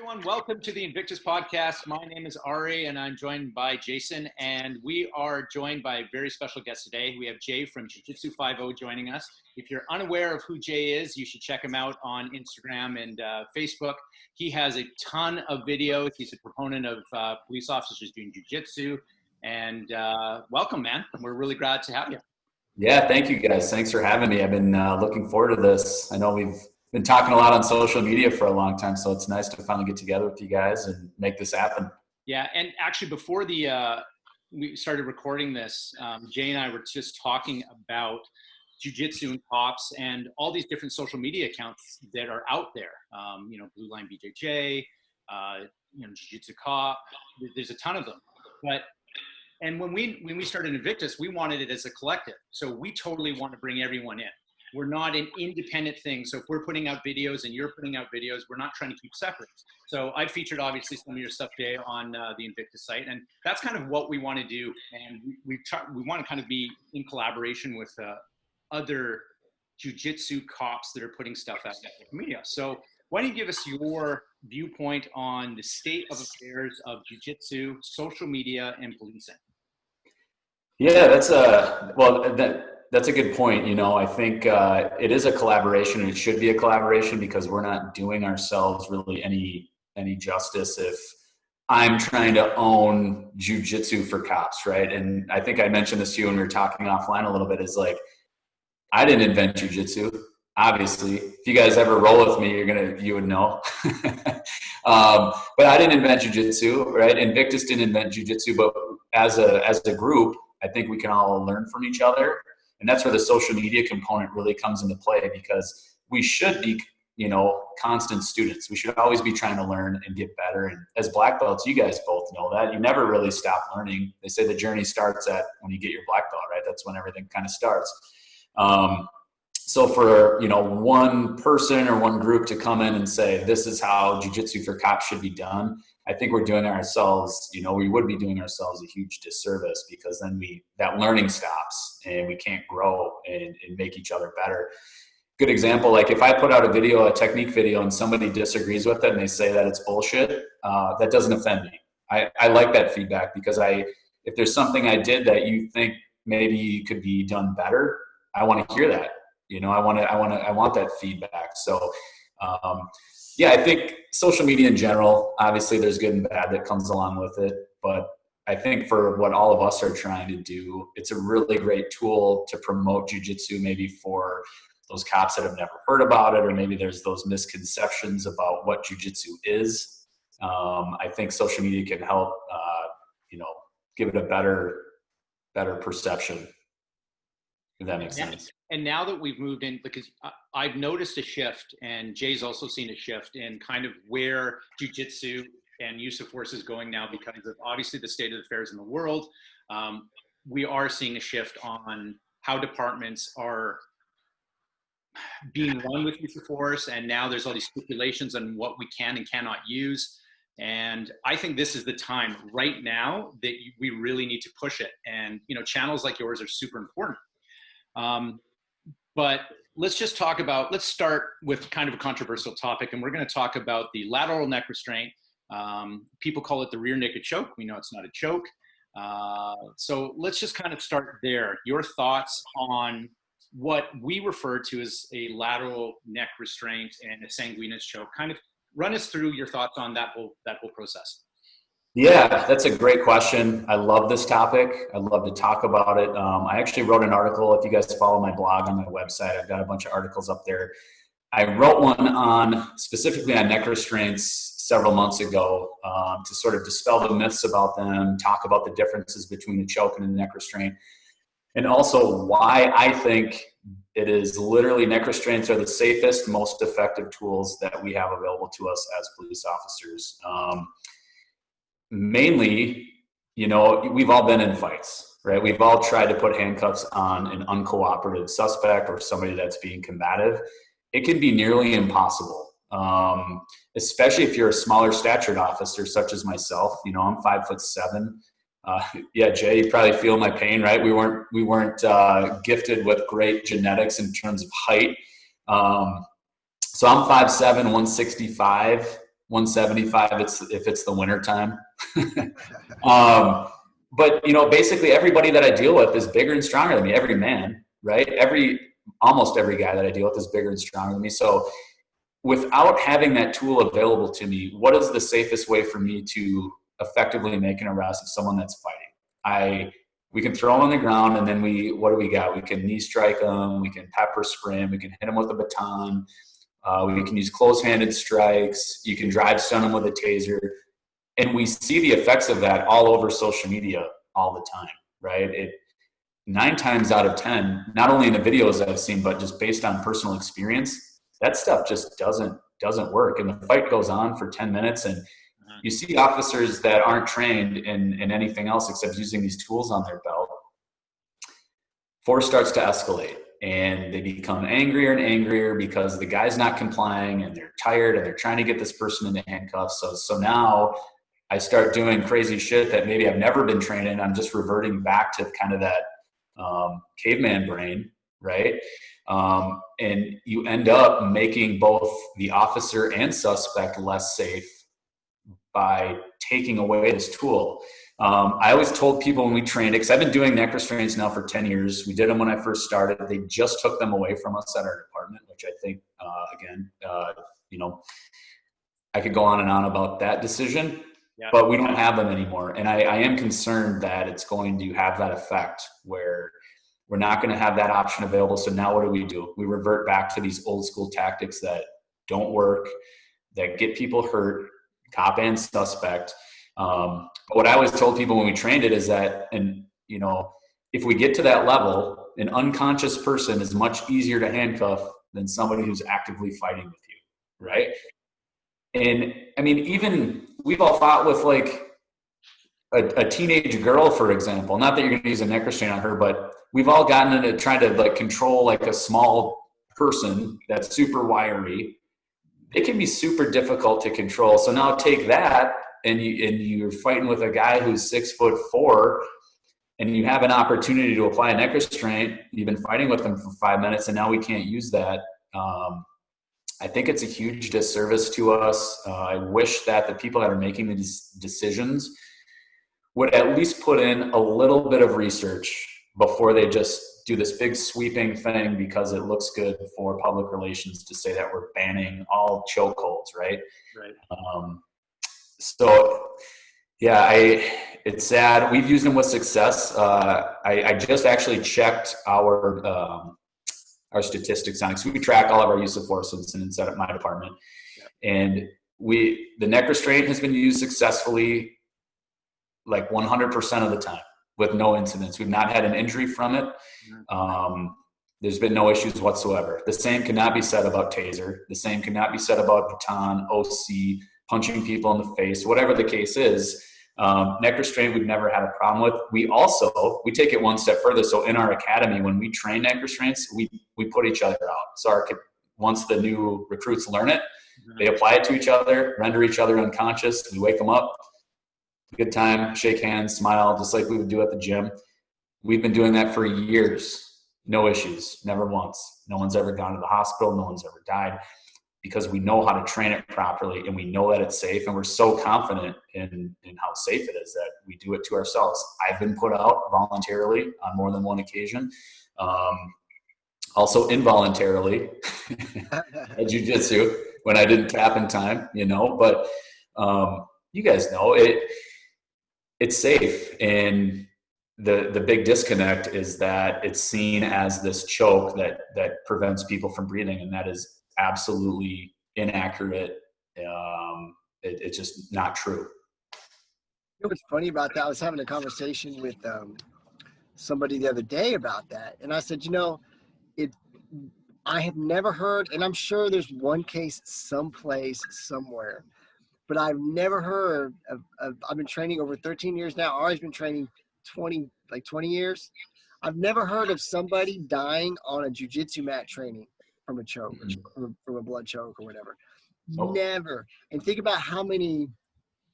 everyone. Welcome to the Invictus Podcast. My name is Ari, and I'm joined by Jason, and we are joined by a very special guest today. We have Jay from Jujitsu Five-O joining us. If you're unaware of who Jay is, you should check him out on Instagram and Facebook. He has a ton of videos. He's a proponent of police officers doing Jiu-Jitsu, and welcome, man. We're really glad to have you. Yeah, thank you, guys. Thanks for having me. I've been looking forward to this. I know we've been talking a lot on social media for a long time, so it's nice to finally get together with you guys and make this happen. Yeah, and actually before we started recording this, Jay and I were just talking about Jiu-Jitsu and cops and all these different social media accounts that are out there. Blue Line BJJ, Jiu-Jitsu Cop. There's a ton of them. And when we started Invictus, we wanted it as a collective. So we totally want to bring everyone in. We're not an independent thing. So if we're putting out videos and you're putting out videos, we're not trying to keep separate. So I've featured obviously some of your stuff, Jay, on the Invictus site, and that's kind of what we want to do. And we want to kind of be in collaboration with other jiu-jitsu cops that are putting stuff out in the media. So why don't you give us your viewpoint on the state of affairs of jiu-jitsu, social media, and policing? Yeah, that's a good point. I think it is a collaboration, and it should be a collaboration because we're not doing ourselves really any justice if I'm trying to own jiu-jitsu for cops, right? And I think I mentioned this to you when we were talking offline a little bit, is like, I didn't invent jiu-jitsu. Obviously, if you guys ever roll with me, you would know. But I didn't invent jiu-jitsu, right? Invictus didn't invent jiu-jitsu, but as a group, I think we can all learn from each other. And that's where the social media component really comes into play, because we should be, constant students. We should always be trying to learn and get better. And as black belts, you guys both know that you never really stop learning. They say the journey starts when you get your black belt, right? That's when everything kind of starts. So for, one person or one group to come in and say, this is how jiu-jitsu for cops should be done, I think we're doing ourselves, we would be doing ourselves a huge disservice, because then that learning stops and we can't grow and make each other better. Good example, like if I put out a technique video, and somebody disagrees with it and they say that it's bullshit, that doesn't offend me. I like that feedback, because if there's something I did that you think maybe could be done better, I want to hear that. I want that feedback. So, I think social media in general, obviously there's good and bad that comes along with it. But I think for what all of us are trying to do, it's a really great tool to promote jiu-jitsu, maybe for those cops that have never heard about it, or maybe there's those misconceptions about what jiu-jitsu is. I think social media can help, give it a better perception, if that makes sense. And now that we've moved in, because I've noticed a shift, and Jay's also seen a shift in kind of where jiu-jitsu and use of force is going now, because of obviously the state of affairs in the world. We are seeing a shift on how departments are being run with use of force, and now there's all these stipulations on what we can and cannot use. And I think this is the time right now that we really need to push it. And, channels like yours are super important. But let's start with kind of a controversial topic, and we're going to talk about the lateral neck restraint. People call it the rear naked choke. We know it's not a choke. So let's just kind of start there. Your thoughts on what we refer to as a lateral neck restraint and a sanguineous choke. Kind of run us through your thoughts on that whole process. Yeah, that's a great question. I love this topic. I'd love to talk about it. I actually wrote an article. If you guys follow my blog on my website, I've got a bunch of articles up there. I wrote one specifically on neck restraints several months ago, to sort of dispel the myths about them, talk about the differences between a choke and a neck restraint, and also why I think it is literally neck restraints are the safest, most effective tools that we have available to us as police officers. Mainly, we've all been in fights, right? We've all tried to put handcuffs on an uncooperative suspect or somebody that's being combative. It can be nearly impossible, especially if you're a smaller statured officer such as myself. I'm 5'7". Jay, you probably feel my pain, right? We weren't gifted with great genetics in terms of height. So I'm 5'7", 165. 175 if it's the winter time. But basically everybody that I deal with is bigger and stronger than me. Every man, right? Almost every guy that I deal with is bigger and stronger than me. So without having that tool available to me, what is the safest way for me to effectively make an arrest of someone that's fighting? We can throw them on the ground, and then what do we got? We can knee strike them. We can pepper spray them. We can hit them with a baton. We can use close-handed strikes. You can drive stun them with a taser. And we see the effects of that all over social media all the time, right? 9 times out of 10, not only in the videos I've seen, but just based on personal experience, that stuff just doesn't work. And the fight goes on for 10 minutes, and you see officers that aren't trained in anything else except using these tools on their belt. Force starts to escalate, and they become angrier and angrier because the guy's not complying, and they're tired, and they're trying to get this person into handcuffs. So now I start doing crazy shit that maybe I've never been trained in. I'm just reverting back to kind of that caveman brain, right? And you end up making both the officer and suspect less safe by taking away this tool. I always told people when we trained it, because I've been doing neck restraints now for 10 years. We did them when I first started. They just took them away from us at our department, which I think, I could go on and on about that decision, but we don't have them anymore. And I am concerned that it's going to have that effect where we're not going to have that option available. So now what do? We revert back to these old school tactics that don't work, that get people hurt, cop and suspect. But what I always told people when we trained it is that, if we get to that level, an unconscious person is much easier to handcuff than somebody who's actively fighting with you, right? And I mean, even we've all fought with like a teenage girl, for example. Not that you're going to use a neck restraint on her, but we've all gotten into trying to like control like a small person that's super wiry. It can be super difficult to control. So now take that, and you're fighting with a guy who's 6'4", and you have an opportunity to apply a neck restraint. You've been fighting with them for 5 minutes, and now we can't use that. I think it's a huge disservice to us. I wish that the people that are making these decisions would at least put in a little bit of research before they just do this big sweeping thing because it looks good for public relations to say that we're banning all chokeholds, right? Right. So, yeah, it's sad. We've used them with success. I just actually checked our statistics on it. So we track all of our use of force incidents at my department. Yeah. And the neck restraint has been used successfully like 100% of the time with no incidents. We've not had an injury from it. There's been no issues whatsoever. The same cannot be said about taser. The same cannot be said about baton, OC, punching people in the face, whatever the case is. Neck restraint we've never had a problem with. We take it one step further. So in our academy, when we train neck restraints, we put each other out. So once the new recruits learn it, they apply it to each other, render each other unconscious. We wake them up, good time, shake hands, smile, just like we would do at the gym. We've been doing that for years. No issues, never once. No one's ever gone to the hospital. No one's ever died because we know how to train it properly and we know that it's safe. And we're so confident in how safe it is that we do it to ourselves. I've been put out voluntarily on more than one occasion. Also involuntarily at Jiu-Jitsu when I didn't tap in time, but you guys know it's safe. And the big disconnect is that it's seen as this choke that prevents people from breathing, and that is absolutely inaccurate. It's just not true. What's funny about that, I was having a conversation with somebody the other day about that, and I said, I have never heard, and I'm sure there's one case someplace, somewhere, but I've never heard of I've been training over 13 years now. Ari's been training 20 years. I've never heard of somebody dying on a jiu-jitsu mat training from a choke, from a blood choke or whatever. Oh. Never. And think about how many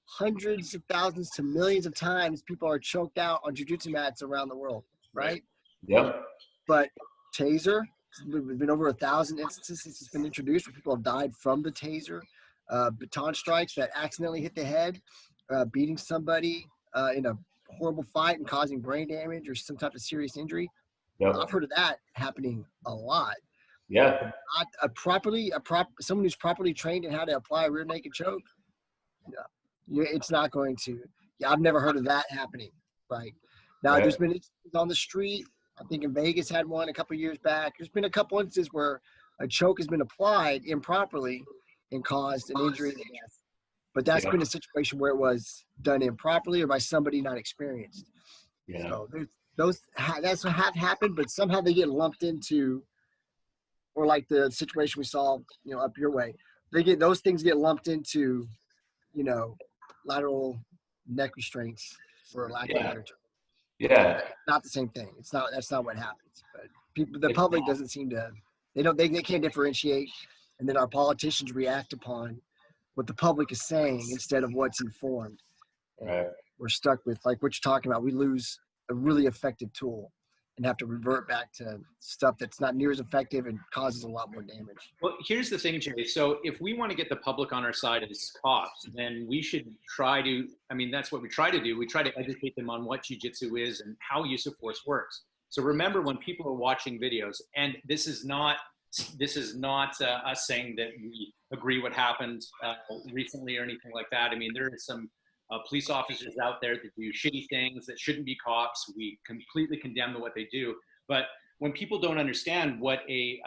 hundreds of thousands to millions of times people are choked out on jiu-jitsu mats around the world, right? Yep. But taser, there's been over 1,000 instances since it's been introduced where people have died from the taser. baton strikes that accidentally hit the head, beating somebody in a horrible fight and causing brain damage or some type of serious injury. Yep. I've heard of that happening a lot. Yeah. Someone who's properly trained in how to apply a rear naked choke, it's not going to. Yeah, I've never heard of that happening. Right now, There's been instances on the street. I think in Vegas had one a couple of years back. There's been a couple instances where a choke has been applied improperly and caused an injury and death. But that's been a situation where it was done improperly or by somebody not experienced. Yeah. So that's what have happened, but somehow they get lumped into, or like the situation we saw, up your way. Those things get lumped into, lateral neck restraints, for lack of a better term. Yeah. Not the same thing. That's not what happens. But the public doesn't seem to. They can't differentiate, and then our politicians react upon what the public is saying instead of what's informed. And we're stuck with, like what you're talking about. We lose a really effective tool and have to revert back to stuff that's not near as effective and causes a lot more damage. Well, here's the thing, Jay. So if we want to get the public on our side as cops, then we should try to, that's what we try to do. We try to educate them on what jiu-jitsu is and how use of force works. So remember, when people are watching videos, and this is not us saying that we agree what happened recently or anything like that. There are some police officers out there that do shitty things that shouldn't be cops. We completely condemn what they do. But when people don't understand what a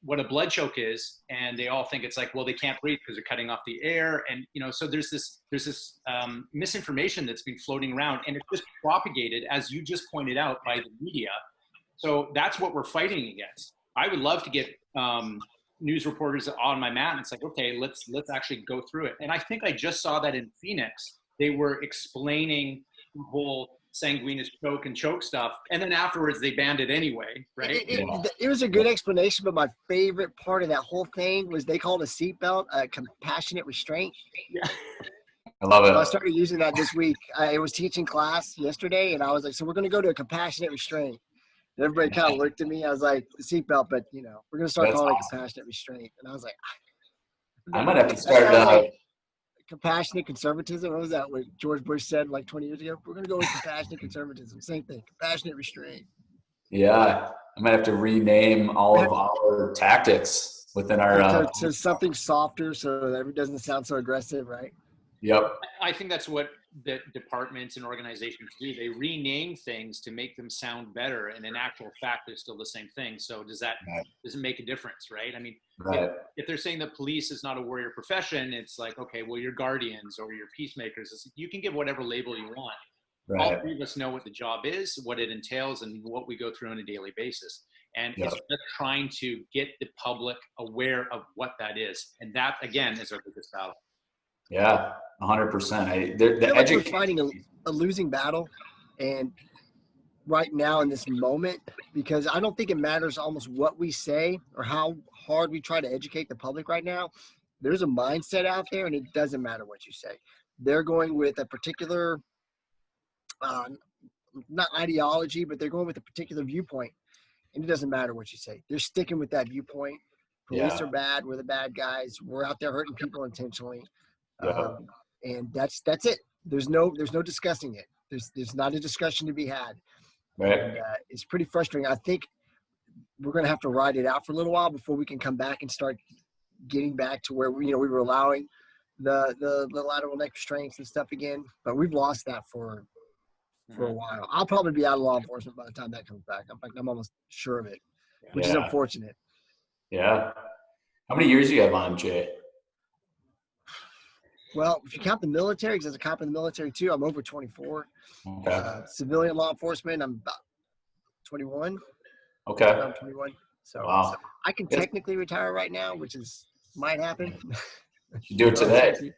blood choke is, and they all think it's like, well, they can't breathe because they're cutting off the air, and so there's this misinformation that's been floating around, and it's just propagated, as you just pointed out, by the media. So that's what we're fighting against. I would love to get news reporters on my mat, and it's like, okay, let's actually go through it. And I think I just saw that in Phoenix, they were explaining the whole sanguineous choke and choke stuff, and then afterwards they banned it anyway, right? It was a good explanation, but my favorite part of that whole thing was they called a seatbelt a compassionate restraint. Yeah. I love it. So I started using that this week. I was teaching class yesterday, and I was like, so we're going to go to a compassionate restraint. And everybody kind of looked at me. I was like, the seatbelt, but we're going to start calling it compassionate restraint. And I was like, I might have to start compassionate conservatism. What was that? What George Bush said like 20 years ago? We're going to go with compassionate conservatism. Same thing. Compassionate restraint. Yeah. I might have to rename all of our tactics within our to something softer so that it doesn't sound so aggressive, right? Yep. I think that's what the departments and organizations do. They rename things to make them sound better, and in actual fact, they're still the same thing. So does it make a difference, right? If they're saying that police is not a warrior profession, it's like, okay, well, you're guardians or you're peacemakers. You can give whatever label you want. Right. All three of us know what the job is, what it entails, and what we go through on a daily basis. And it's just trying to get the public aware of what that is. And that, again, is our biggest battle. Yeah, 100%. We're fighting a losing battle, and right now in this moment, because I don't think it matters almost what we say or how hard we try to educate the public right now. There's a mindset out there, and it doesn't matter what you say. They're going with a particular, not ideology, but they're going with a particular viewpoint, and it doesn't matter what you say. They're sticking with that viewpoint. Police are bad. We're the bad guys. We're out there hurting people intentionally. And that's it. There's no discussing it. There's not a discussion to be had. Right. And, it's pretty frustrating. I think we're going to have to ride it out for a little while before we can come back and start getting back to where we were allowing the lateral neck restraints and stuff again. But we've lost that for a while. I'll probably be out of law enforcement by the time that comes back. In fact, I'm almost sure of it, which is unfortunate. Yeah. How many years do you have on, Jay? Well, if you count the military, because as a cop in the military too, I'm over 24. Okay. Civilian law enforcement, I'm about 21. Okay. Around 21. So, wow. So I can technically retire right now, which might happen. You do it today.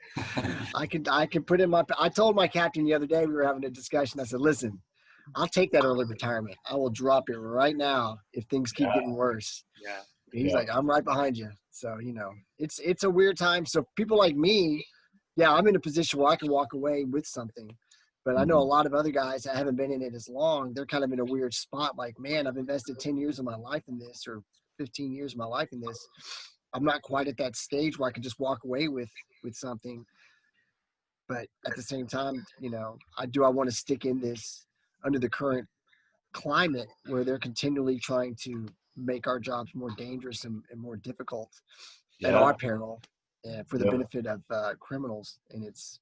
I can put in I told my captain the other day, we were having a discussion. I said, listen, I'll take that early retirement. I will drop it right now if things keep getting worse. Yeah. He's like, I'm right behind you. So, it's a weird time. So people like me, I'm in a position where I can walk away with something. But I know a lot of other guys that haven't been in it as long. They're kind of in a weird spot. Like, man, I've invested 10 years of my life in this, or 15 years of my life in this. I'm not quite at that stage where I can just walk away with something. But at the same time, I want to stick in this under the current climate where they're continually trying to make our jobs more dangerous and more difficult at our peril for the benefit of criminals. And it's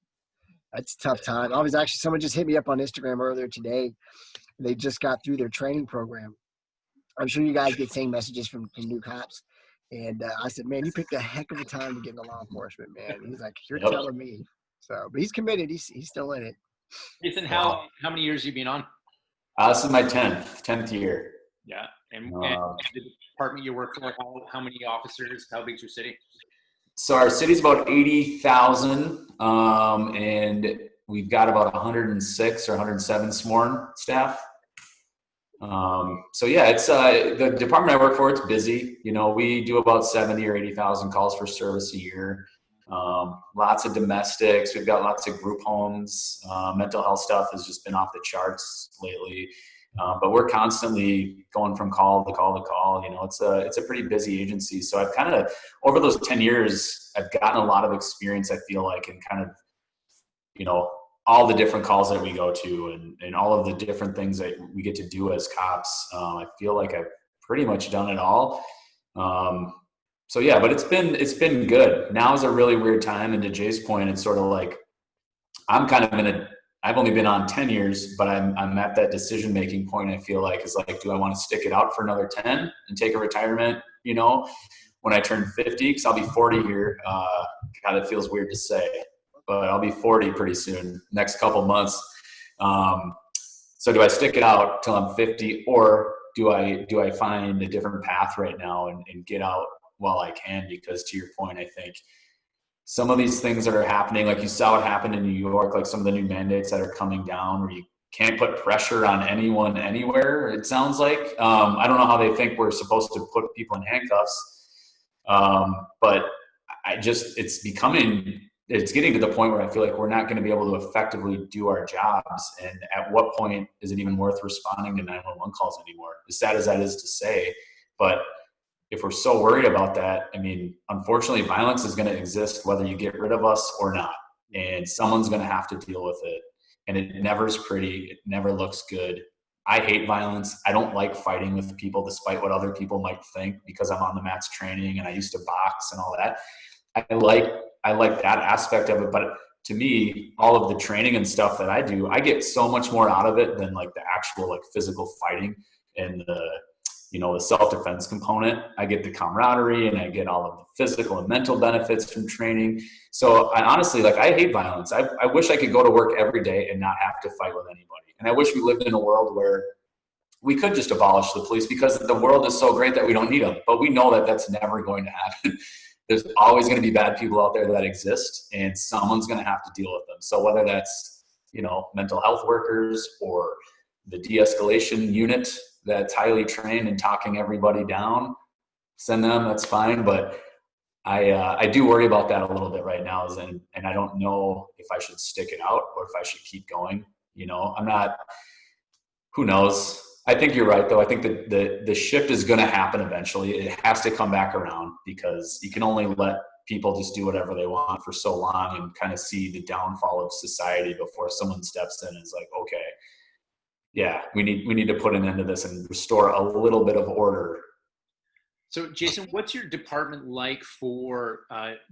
a tough time. Someone just hit me up on Instagram earlier today. They just got through their training program. I'm sure you guys get same messages from new cops. And I said, man, you picked a heck of a time to get into law enforcement, man. He's like, you're telling me. So, but he's committed. He's still in it. Ethan, how many years have you been on? This is my 10th year. Yeah. And the department you work for, how many officers, how big's your city? So our city's about 80,000, and we've got about 106 or 107 sworn staff. So yeah, it's the department I work for, it's busy. We do about 70 or 80,000 calls for service a year. Lots of domestics. We've got lots of group homes. Mental health stuff has just been off the charts lately. But we're constantly going from call to call to call. It's a pretty busy agency. So I've kind of, over those 10 years, I've gotten a lot of experience, I feel like, in kind of, all the different calls that we go to and all of the different things that we get to do as cops. I feel like I've pretty much done it all. So yeah, but it's been good. Now is a really weird time. And to Jay's point, it's sort of like, I'm kind of I've only been on 10 years, but I'm at that decision-making point. I feel like is like, do I want to stick it out for another 10 and take a retirement, when I turn 50, cause I'll be 40 here. God, it feels weird to say, but I'll be 40 pretty soon, next couple months. So do I stick it out till I'm 50, or do I find a different path right now and get out while I can? Because to your point, I think some of these things that are happening, like you saw what happened in New York, like some of the new mandates that are coming down where you can't put pressure on anyone anywhere, it sounds like. I don't know how they think we're supposed to put people in handcuffs. But it's getting to the point where I feel like we're not going to be able to effectively do our jobs. And at what point is it even worth responding to 911 calls anymore? As sad as that is to say, but if we're so worried about that, unfortunately, violence is going to exist whether you get rid of us or not. And someone's going to have to deal with it. And it never is pretty. It never looks good. I hate violence. I don't like fighting with people despite what other people might think, because I'm on the mats training and I used to box and all that. I like that aspect of it. But to me, all of the training and stuff that I do, I get so much more out of it than like the actual like physical fighting and the self-defense component. I get the camaraderie and I get all of the physical and mental benefits from training. So I honestly, I hate violence. I wish I could go to work every day and not have to fight with anybody. And I wish we lived in a world where we could just abolish the police, because the world is so great that we don't need them. But we know that that's never going to happen. There's always going to be bad people out there that exist, and someone's going to have to deal with them. So whether that's, mental health workers or the de-escalation unit that's highly trained and talking everybody down, send them, that's fine. But I do worry about that a little bit right now, and I don't know if I should stick it out or if I should keep going. I'm not, who knows? I think you're right, though. I think that the shift is going to happen eventually. It has to come back around, because you can only let people just do whatever they want for so long and kind of see the downfall of society before someone steps in and is like, okay, yeah, we need to put an end to this and restore a little bit of order. So Jason, what's your department like for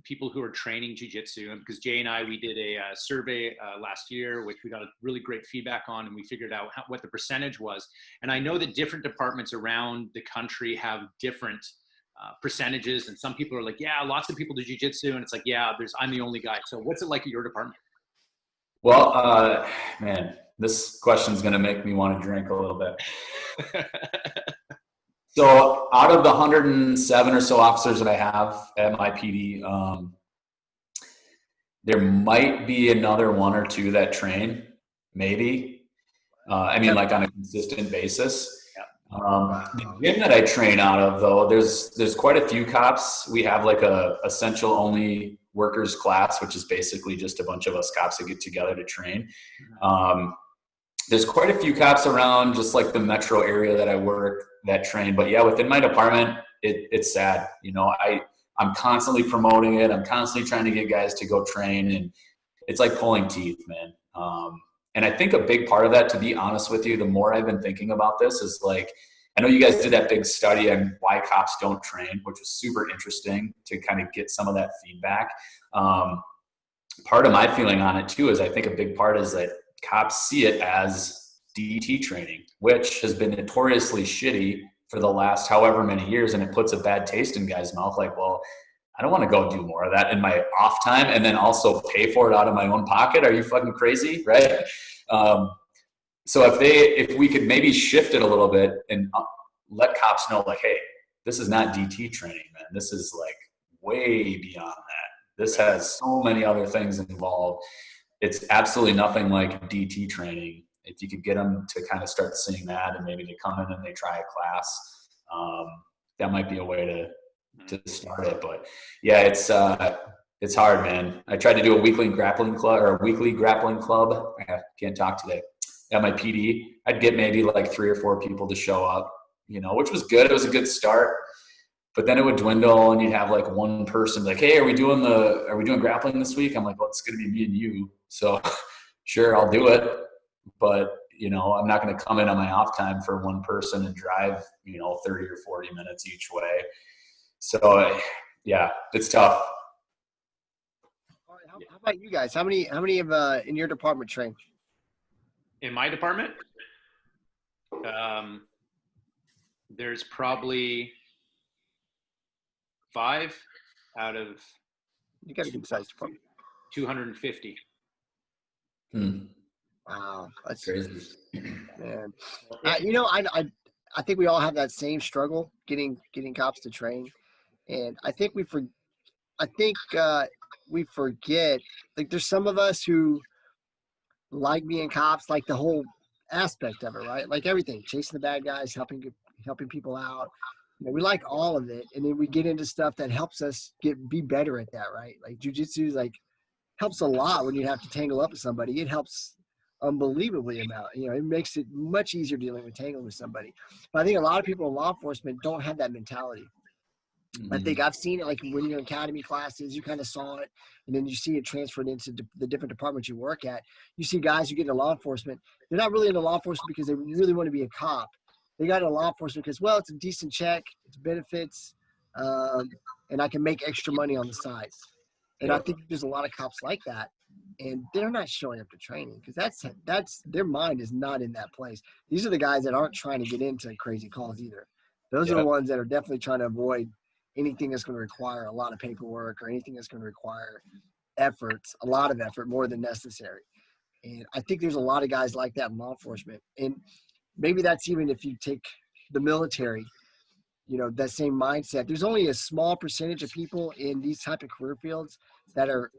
people who are training jiu-jitsu? And because Jay and I, we did a survey last year, which we got a really great feedback on, and we figured out what the percentage was. And I know that different departments around the country have different percentages. And some people are like, yeah, lots of people do jiu-jitsu. And it's like, yeah, I'm the only guy. So what's it like at your department? Well, man, this question is going to make me want to drink a little bit. So out of the 107 or so officers that I have at my PD, there might be another one or two that train, maybe. Like on a consistent basis. The gym that I train out of, though, there's quite a few cops. We have like a essential only workers class, which is basically just a bunch of us cops that get together to train. There's quite a few cops around just like the metro area that I work that train. But yeah, within my department, it's sad. I'm constantly promoting it. I'm constantly trying to get guys to go train, and it's like pulling teeth, man. And I think a big part of that, to be honest with you, the more I've been thinking about this is like, I know you guys did that big study on why cops don't train, which was super interesting to kind of get some of that feedback. Part of my feeling on it too is I think a big part is that cops see it as DT training, which has been notoriously shitty for the last however many years. And it puts a bad taste in guys' mouth. Like, well, I don't want to go do more of that in my off time and then also pay for it out of my own pocket. Are you fucking crazy? Right. So if we could maybe shift it a little bit and let cops know, like, hey, this is not DT training, man. This is like way beyond that. This has so many other things involved. It's absolutely nothing like DT training. If you could get them to kind of start seeing that, and maybe they come in and they try a class, that might be a way to start it. But yeah, it's hard, man. I tried to do a weekly grappling club. I can't talk today. At my PD, I'd get maybe like 3 or 4 people to show up, which was good. It was a good start. But then it would dwindle, and you'd have like one person like, hey, are we doing grappling this week? I'm like, well, it's going to be me and you. So sure, I'll do it. But, I'm not going to come in on my off time for one person and drive, 30 or 40 minutes each way. So yeah, it's tough. All right, how about you guys? How many of in your department train? In my department, there's probably 5 out of you got a good sized department. 250. Wow, that's crazy, man. I think we all have that same struggle getting cops to train, and I think we forget, like, there's some of us who like being cops, like the whole aspect of it, right? Like everything, chasing the bad guys, helping people out. We like all of it, and then we get into stuff that helps us be better at that, right? Like jujitsu, like, helps a lot when you have to tangle up with somebody. It helps unbelievably amount. It makes it much easier dealing with tangling with somebody. But I think a lot of people in law enforcement don't have that mentality. Mm-hmm. I think I've seen it, like when you're in academy classes, you kind of saw it, and then you see it transferred into the different departments you work at. You see guys who get into law enforcement, they're not really into law enforcement because they really want to be a cop. They got into law enforcement because, well, it's a decent check, it's benefits, and I can make extra money on the side. And I think there's a lot of cops like that, and they're not showing up to training because that's their mind is not in that place. These are the guys that aren't trying to get into crazy calls either. Those are the ones that are definitely trying to avoid anything that's going to require a lot of paperwork or anything that's going to require a lot of effort, more than necessary. And I think there's a lot of guys like that in law enforcement. And maybe that's even if you take the military, that same mindset. There's only a small percentage of people in these type of career fields that are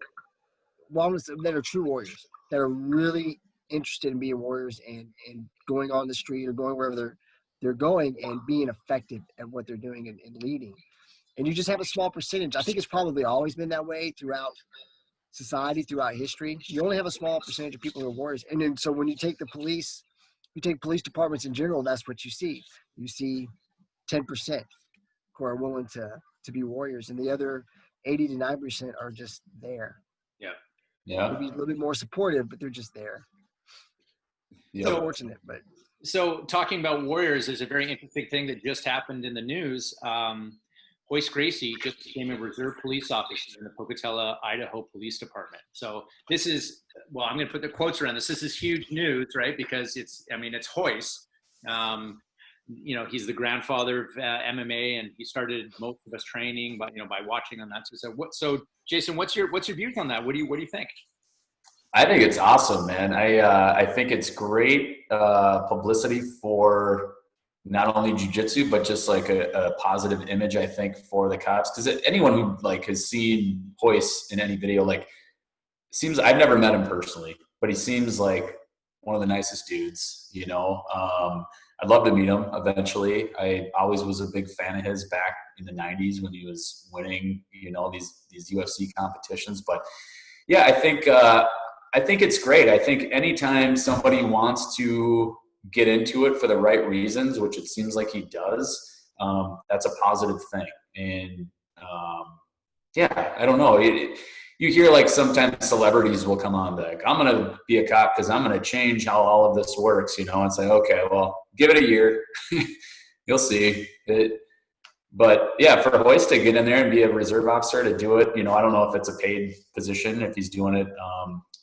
true warriors, that are really interested in being warriors and going on the street or going wherever they're going and being effective at what they're doing and leading. And you just have a small percentage. I think it's probably always been that way throughout society, throughout history. You only have a small percentage of people who are warriors. And then so when you take police departments in general, that's what you see. You see 10% who are willing to be warriors, and the other 80 to 9% are just there. Yeah. Maybe a little bit more supportive, but they're just there. Yeah. So fortunate, but. So talking about warriors, there's a very interesting thing that just happened in the news. Hoist Gracie just became a reserve police officer in the Pocatello, Idaho Police Department. So this is, well, I'm going to put the quotes around this. This is huge news, right? Because it's Hoist. He's the grandfather of MMA, and he started most of us training by watching on that. So Jason, what's your views on that? What do you think? I think it's awesome, man. I think it's great publicity for not only jiu-jitsu, but just like a positive image, I think, for the cops. Because anyone who has seen Hoist in any video, I've never met him personally, but he seems like one of the nicest dudes, I'd love to meet him eventually. I always was a big fan of his back in the 90s when he was winning, these UFC competitions. But yeah, I think it's great. I think anytime somebody wants to get into it for the right reasons, which it seems like he does, that's a positive thing. And Yeah, I don't know. You hear like sometimes celebrities will come on like, I'm going to be a cop because I'm going to change how all of this works. It's like, okay, well, give it a year. You'll see it. But yeah, for Hoist to get in there and be a reserve officer to do it, I don't know if it's a paid position, if he's doing it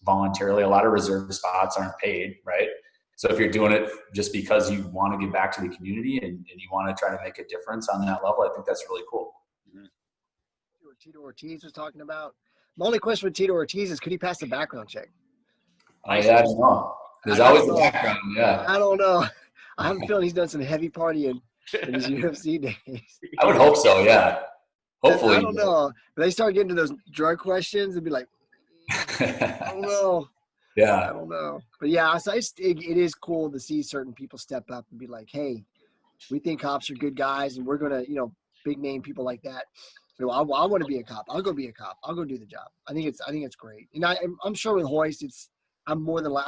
voluntarily. A lot of reserve spots aren't paid, right? So if you're doing it just because you want to give back to the community and you want to try to make a difference on that level, I think that's really cool. What Tito Ortiz was talking about. My only question with Tito Ortiz is, could he pass the background check? I don't know. There's always a background, yeah. I don't know. I have a feeling he's done some heavy partying in his UFC days. I would hope so, yeah. Hopefully. I don't know. But they start getting to those drug questions and be like, I don't know. Yeah. I don't know. But yeah, so it is cool to see certain people step up and be like, hey, we think cops are good guys and we're going to, big name people like that. I want to be a cop. I'll go be a cop. I'll go do the job. I think it's great. And I'm sure with Hoist, I'm more than like,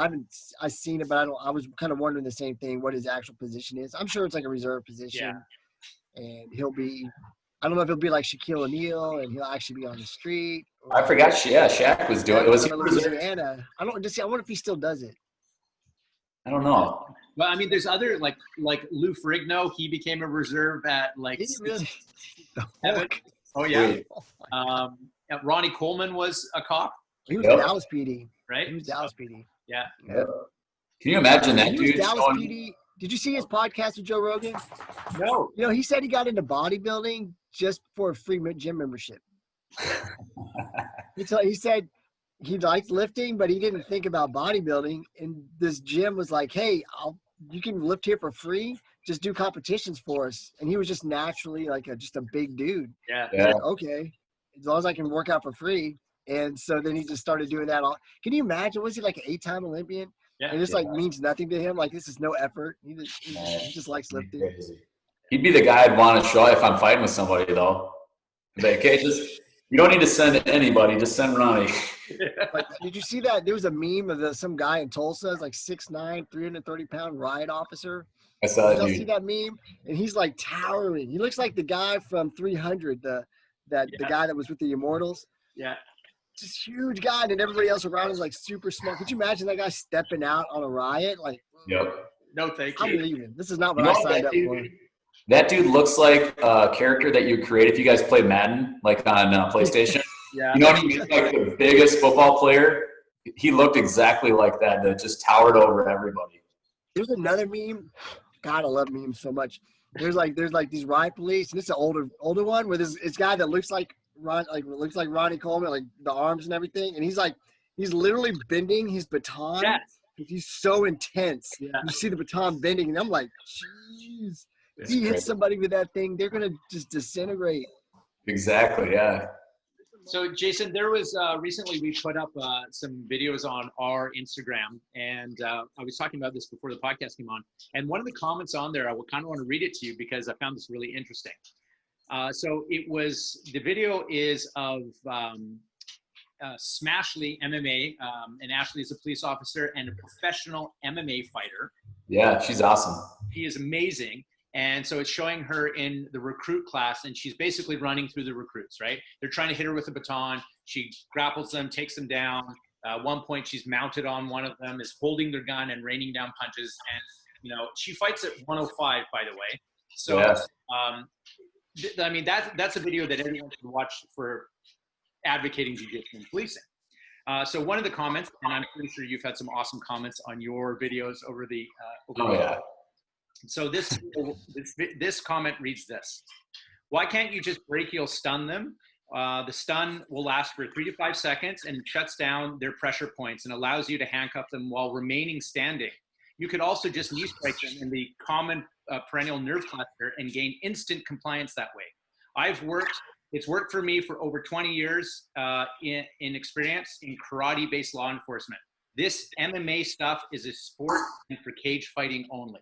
I've seen it, but I was kind of wondering the same thing, what his actual position is. I'm sure it's like a reserve position. Yeah. And I don't know if he'll be like Shaquille O'Neal and he'll actually be on the street. I forgot. Shaq was doing it. Was he Louisiana? I wonder if he still does it. I don't know. Well, I mean, there's other like Lou Ferrigno. He became a reserve at like. Did he really? Oh yeah. Ronnie Coleman was a cop. He was Dallas PD. Right. He was Dallas PD. Yeah. Can you imagine that dude? Dallas PD. Did you see his podcast with Joe Rogan? No. He said he got into bodybuilding just for a free gym membership. He said he liked lifting, but he didn't think about bodybuilding. And this gym was like, hey, you can lift here for free. Just do competitions for us. And he was just naturally like just a big dude. Yeah. Like, okay, as long as I can work out for free. And so then he just started doing that. Can you imagine? Was he like an 8-time Olympian? Yeah. And this means nothing to him. Like this is no effort. He just likes lifting. Crazy. He'd be the guy I'd want to show if I'm fighting with somebody though. Like, hey, you don't need to send anybody. Just send Ronnie. Like, did you see that? There was a meme of some guy in Tulsa, like 6'9", 330-pound riot officer. I saw that. Did you see that meme? And he's like towering. He looks like the guy from 300, the guy that was with the Immortals. Yeah. Just huge guy, and everybody else around is like super small. Could you imagine that guy stepping out on a riot? Like, yep. No, thank you. I'm leaving. This is not what I signed up for. That dude looks like a character that you create if you guys play Madden, like on PlayStation. Yeah. He's like the biggest football player. He looked exactly like that just towered over everybody. There's another meme. God, I love memes so much. There's like these riot police, and it's an older one where this guy that looks like Ronnie Coleman, like the arms and everything, and he's literally bending his baton. Yes. He's so intense. Yeah. You see the baton bending, and I'm like, jeez. If he hits somebody with that thing, they're gonna just disintegrate. Exactly. Yeah. So Jason, there was recently we put up some videos on our Instagram, and I was talking about this before the podcast came on. And one of the comments on there, I kind of want to read it to you because I found this really interesting. So the video is of Smashley MMA, and Ashley is a police officer and a professional MMA fighter. Yeah, she's awesome. She is amazing. And so it's showing her in the recruit class, and she's basically running through the recruits, right? They're trying to hit her with a baton. She grapples them, takes them down. At one point, she's mounted on one of them, is holding their gun and raining down punches. And, she fights at 105, by the way. So, yes. I mean, that's a video that everyone should watch for advocating jiu-jitsu and policing. So one of the comments, and I'm pretty sure you've had some awesome comments on your videos over the yeah. So this comment reads this: why can't you just brachial stun them? The stun will last for 3 to 5 seconds and shuts down their pressure points and allows you to handcuff them while remaining standing. You could also just knee strike them in the common perennial nerve cluster and gain instant compliance that way. It's worked for me for over 20 years in experience in karate-based law enforcement. This MMA stuff is a sport and for cage fighting only.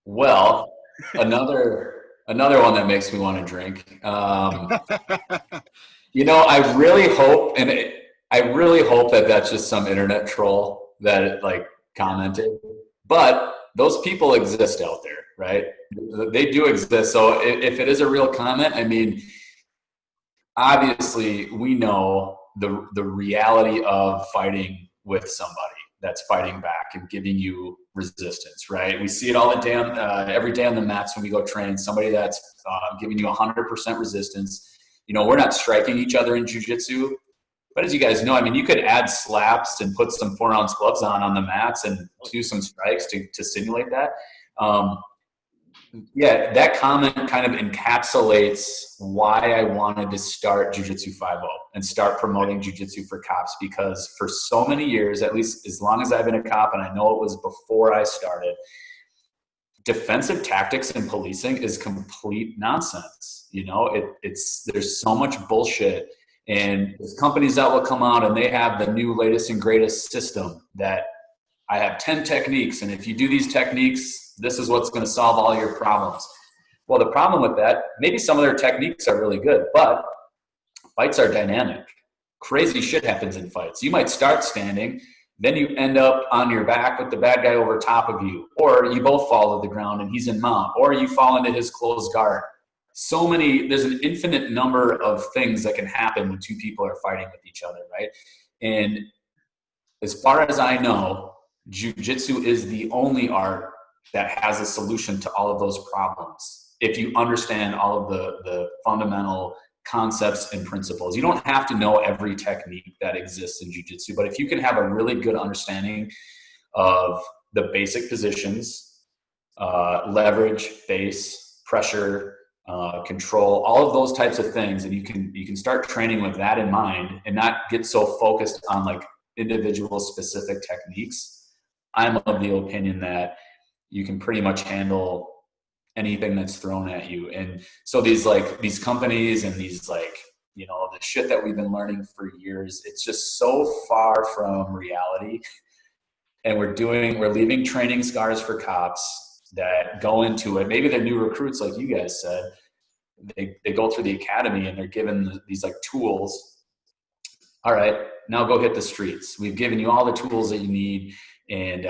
Well, another one that makes me want to drink. I really hope, that that's just some internet troll that commented. But those people exist out there, right? They do exist. So if it is a real comment, I mean, obviously we know the reality of fighting with somebody that's fighting back and giving you resistance, right? We see it all the damn every day on the mats when we go train. Somebody that's giving you 100% resistance. You know, we're not striking each other in jiu-jitsu, but as you guys know, I mean, you could add slaps and put some 4-ounce gloves on the mats and do some strikes to simulate that. Yeah, that comment kind of encapsulates why I wanted to start Jujitsu Five-O and start promoting Jiu-Jitsu for cops, because for so many years, at least as long as I've been a cop, and I know it was before I started, defensive tactics in policing is complete nonsense. You know, there's so much bullshit, and there's companies that will come out and they have the new latest and greatest system that I have 10 techniques, and if you do these techniques, this is what's going to solve all your problems. Well, the problem with that, maybe some of their techniques are really good, but fights are dynamic. Crazy shit happens in fights. You might start standing, then you end up on your back with the bad guy over top of you, or you both fall to the ground and he's in mount, or you fall into his closed guard. There's an infinite number of things that can happen when two people are fighting with each other, right? And as far as I know, Jiu-Jitsu is the only art that has a solution to all of those problems. If you understand all of the fundamental concepts and principles, you don't have to know every technique that exists in Jiu-Jitsu, but if you can have a really good understanding of the basic positions, leverage, base, pressure, control, all of those types of things, and you can start training with that in mind and not get so focused on like individual specific techniques. I'm of the opinion that you can pretty much handle anything that's thrown at you. And so these companies and these the shit that we've been learning for years, it's just so far from reality. And we're leaving training scars for cops that go into it. Maybe they're new recruits, like you guys said. They go through the academy and they're given these like tools. All right, now go hit the streets. We've given you all the tools that you need. And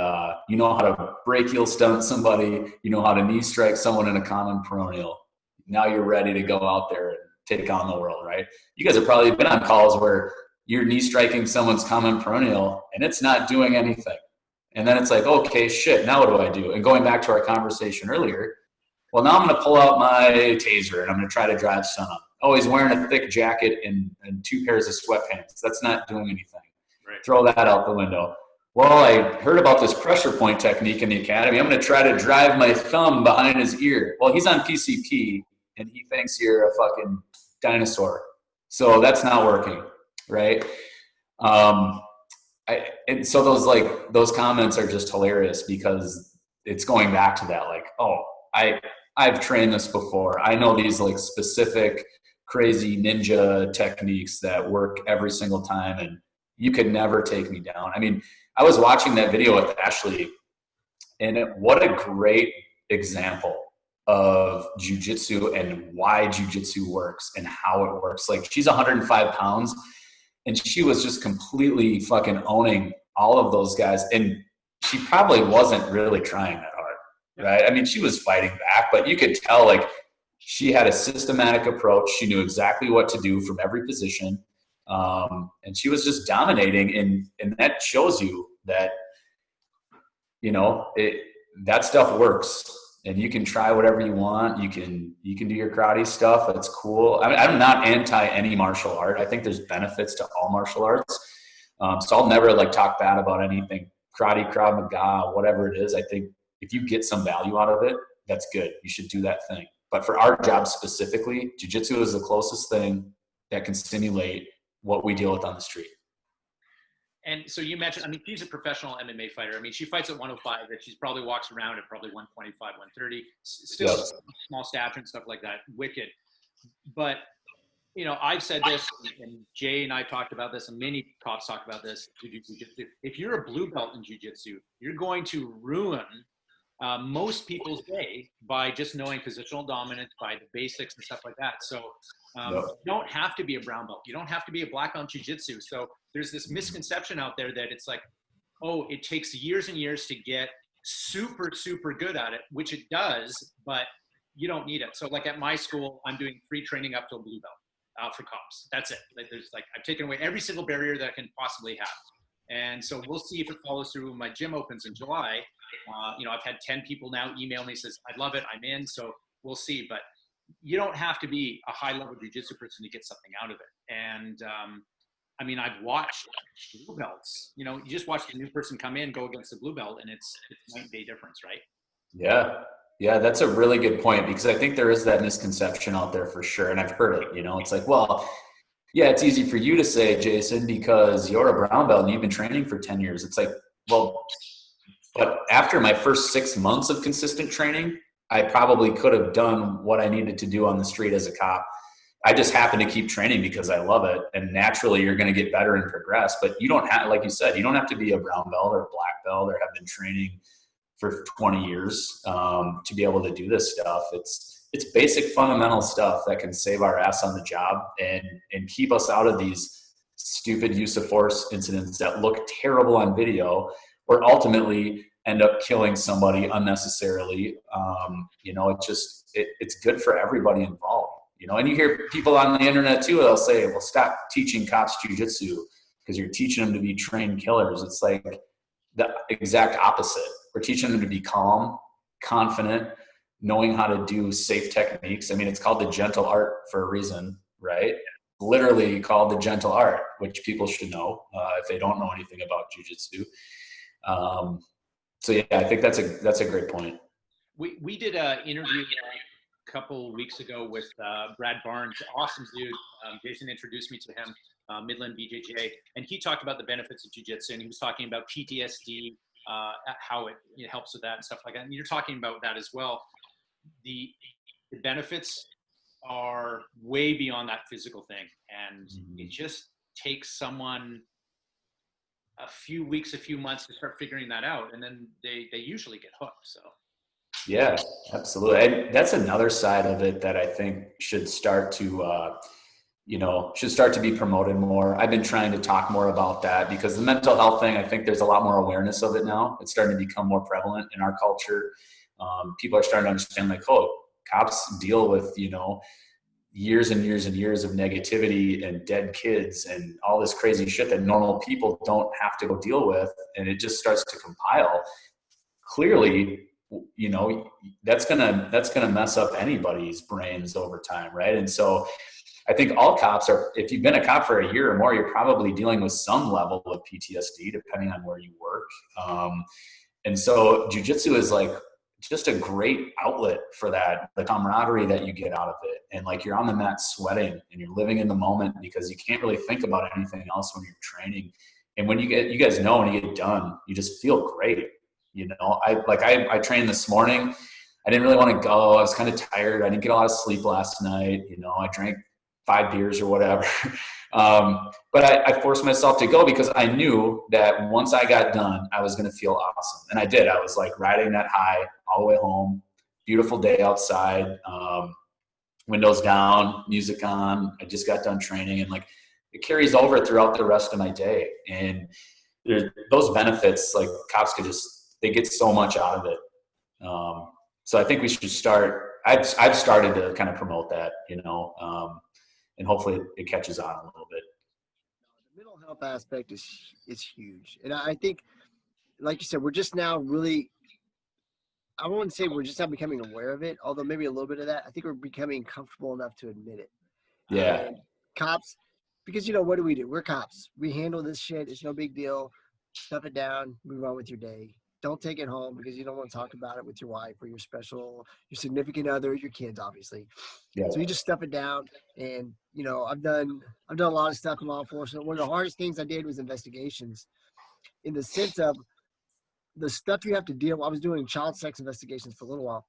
you know how to break heel stunt somebody. You know how to knee strike someone in a common peroneal. Now you're ready to go out there and take on the world, right? You guys have probably been on calls where you're knee striking someone's common peroneal and it's not doing anything. And then it's like, okay, shit, now what do I do? And going back to our conversation earlier, well, now I'm going to pull out my taser and I'm going to try to drive son up. Oh, he's wearing a thick jacket and 2 pairs of sweatpants. That's not doing anything. Right. Throw that out the window. Well, I heard about this pressure point technique in the academy. I'm going to try to drive my thumb behind his ear. Well, he's on PCP, and he thinks you're a fucking dinosaur. So that's not working, right? And so those comments are just hilarious because it's going back to that, like, oh, I've trained this before. I know these like specific crazy ninja techniques that work every single time, and you could never take me down. I mean, I was watching that video with Ashley, and what a great example of jiu-jitsu and why jiu-jitsu works and how it works. Like, she's 105 pounds, and she was just completely fucking owning all of those guys. And she probably wasn't really trying that hard, right? I mean, she was fighting back, but you could tell, like, she had a systematic approach. She knew exactly what to do from every position. And she was just dominating, and that shows you that, you know, that stuff works, and you can try whatever you want. You can do your karate stuff. That's cool. I mean, I'm not anti any martial art. I think there's benefits to all martial arts. So I'll never like talk bad about anything, karate, Krav Maga, whatever it is. I think if you get some value out of it, that's good. You should do that thing. But for our job specifically, jiu-jitsu is the closest thing that can simulate what we deal with on the street. And so you mentioned, I mean, she's a professional MMA fighter. I mean, she fights at 105, but she probably walks around at probably 125, 130, still yes. Small stature and stuff like that. Wicked. But, you know, I've said this, and Jay and I talked about this, and many cops talk about this. If you're a blue belt in jiu-jitsu, you're going to ruin most people's day by just knowing positional dominance, by the basics and stuff like that. So you don't have to be a brown belt. You don't have to be a black belt in jiu-jitsu. So there's this misconception out there that it's like, oh, it takes years and years to get super, super good at it, which it does, but you don't need it. So like at my school, I'm doing free training up to a blue belt. for cops. That's it. Like, I've taken away every single barrier that I can possibly have. And so we'll see if it follows through when my gym opens in July. I've had 10 people now email me, says, I love it, I'm in. So we'll see. But you don't have to be a high-level jiu-jitsu person to get something out of it. And I've watched blue belts. You just watch the new person come in, go against the blue belt, and it's night and day difference, right? Yeah, that's a really good point, because I think there is that misconception out there for sure. And I've heard it, it's like, well, yeah, it's easy for you to say, Jason, because you're a brown belt and you've been training for 10 years. It's like, well, but after my first 6 months of consistent training, I probably could have done what I needed to do on the street as a cop. I just happen to keep training because I love it. And naturally you're going to get better and progress, but you don't have, like you said, you don't have to be a brown belt or a black belt or have been training for 20 years to be able to do this stuff. It's basic fundamental stuff that can save our ass on the job and keep us out of these stupid use of force incidents that look terrible on video or ultimately end up killing somebody unnecessarily. It's good for everybody involved. And you hear people on the internet too, they'll say, well, stop teaching cops jujitsu because you're teaching them to be trained killers. It's like the exact opposite. We're teaching them to be calm, confident, knowing how to do safe techniques. It's called the gentle art for a reason, right? Literally called the gentle art, which people should know if they don't know anything about jujitsu. So yeah, I think that's a great point. We did an interview a couple weeks ago with Brad Barnes, awesome dude. Jason introduced me to him, Midland BJJ, and he talked about the benefits of jiu-jitsu, and he was talking about PTSD, how it helps with that and stuff like that. And you're talking about that as well. The benefits are way beyond that physical thing, and it just takes someone a few weeks, a few months to start figuring that out, and then they usually get hooked. So yeah, absolutely. And that's another side of it that I think should start to be promoted more. I've been trying to talk more about that because the mental health thing, I think there's a lot more awareness of it now. It's starting to become more prevalent in our culture. People are starting to understand, like, cops deal with, years and years and years of negativity and dead kids and all this crazy shit that normal people don't have to go deal with. And it just starts to compile. Clearly, that's gonna mess up anybody's brains over time, right? And so I think all cops if you've been a cop for a year or more, you're probably dealing with some level of PTSD depending on where you work. And so jiu-jitsu is like just a great outlet for that, the camaraderie that you get out of it. And like, you're on the mat sweating and you're living in the moment because you can't really think about anything else when you're training. And when you guys know, when you get done, you just feel great. I trained this morning. I didn't really want to go. I was kind of tired. I didn't get a lot of sleep last night. I drank 5 beers or whatever. But I forced myself to go because I knew that once I got done, I was going to feel awesome. And I did. I was like riding that high all the way home. Beautiful day outside, windows down, music on. I just got done training, and like, it carries over throughout the rest of my day. And those benefits, like, cops they get so much out of it. So I think we should start. I've started to kind of promote that, and hopefully it catches on a little bit. The mental health aspect is huge. And I think, like you said, we're just now really, I wouldn't say we're just now becoming aware of it, although maybe a little bit of that. I think we're becoming comfortable enough to admit it. Yeah. Cops, because, what do? We're cops. We handle this shit. It's no big deal. Stuff it down, move on with your day. Don't take it home because you don't want to talk about it with your wife or your significant other, your kids, obviously. Yeah. So you just stuff it down. And, I've done a lot of stuff in law enforcement. One of the hardest things I did was investigations, in the sense of the stuff you have to deal with. I was doing child sex investigations for a little while,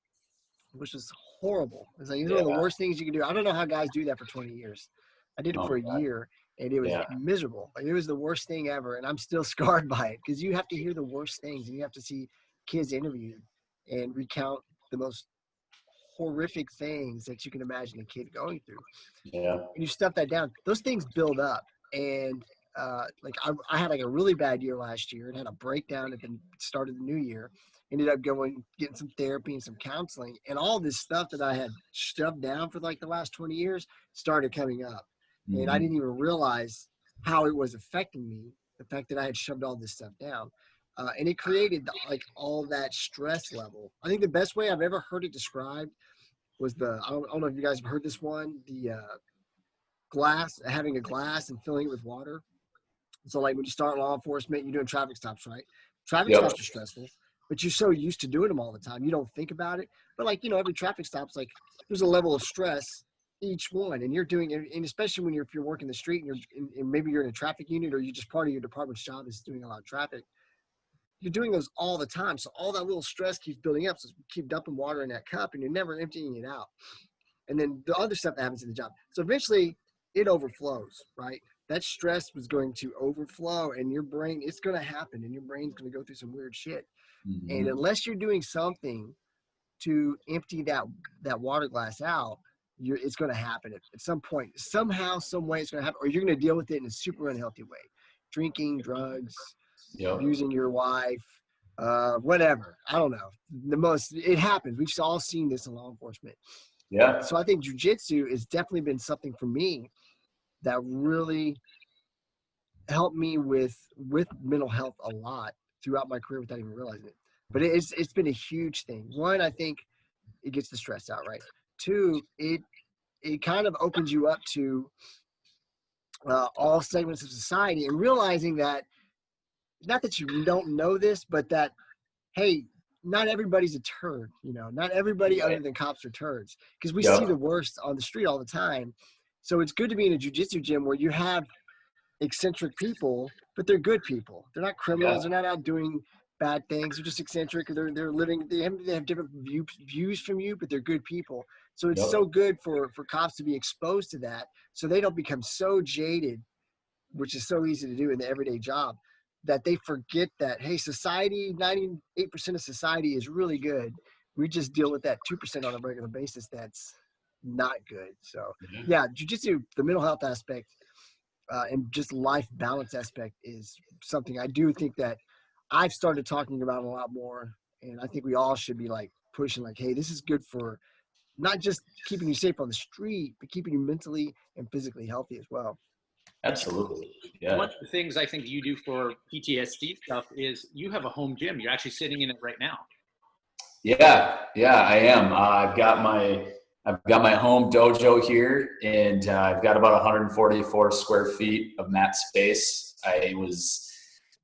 which was horrible. It's like, it's one of the worst things you can do. I don't know how guys do that for 20 years. I did it for a year. And it was miserable. Like, it was the worst thing ever. And I'm still scarred by it because you have to hear the worst things and you have to see kids interviewed and recount the most horrific things that you can imagine a kid going through. Yeah. And you stuff that down. Those things build up. And I had like a really bad year last year and had a breakdown at the start of the new year. Ended up getting some therapy and some counseling. And all this stuff that I had shoved down for like the last 20 years started coming up. And I didn't even realize how it was affecting me, the fact that I had shoved all this stuff down. And it created like all that stress level. I think the best way I've ever heard it described was I don't know if you guys have heard this one, the having a glass and filling it with water. So like when you start law enforcement, you're doing traffic stops, right? Traffic stops are stressful, but you're so used to doing them all the time. You don't think about it. But like, every traffic stop's like, there's a level of stress each one. And you're doing it, and especially when if you're working the street and maybe you're in a traffic unit or you're just part of your department's job is doing a lot of traffic. You're doing those all the time. So all that little stress keeps building up. So you keep dumping water in that cup and you're never emptying it out. And then the other stuff that happens in the job. So eventually it overflows, right? That stress was going to overflow and your brain, it's going to happen and your brain's going to go through some weird shit. And unless you're doing something to empty that water glass out, it's going to happen at some point. Somehow, some way it's going to happen, or you're going to deal with it in a super unhealthy way. Drinking, drugs, using your wife, whatever. I don't know. It happens. We've all seen this in law enforcement. Yeah. So I think jiu-jitsu has definitely been something for me that really helped me with mental health a lot throughout my career without even realizing it. But it's been a huge thing. One, I think it gets the stress out, right? Two, it kind of opens you up to all segments of society and realizing that, not that you don't know this, but that, hey, not everybody's a turd, not everybody other than cops are turds, because we see the worst on the street all the time. So it's good to be in a jiu-jitsu gym where you have eccentric people, but they're good people. They're not criminals. They're not out doing bad things. They're just eccentric. They're living. They have different views from you, but they're good people. So it's so good for cops to be exposed to that, so they don't become so jaded, which is so easy to do in the everyday job, that they forget that, hey, society, 98% of society is really good. We just deal with that 2% on a regular basis that's not good. So jiu-jitsu, the mental health aspect and just life balance aspect is something I do think that I've started talking about a lot more. And I think we all should be like pushing like, hey, this is good for not just keeping you safe on the street, but keeping you mentally and physically healthy as well. Absolutely. Yeah. One of the things I think you do for PTSD stuff is you have a home gym. You're actually sitting in it right now. Yeah, I am. I've got my home dojo here, and I've got about 144 square feet of mat space. I was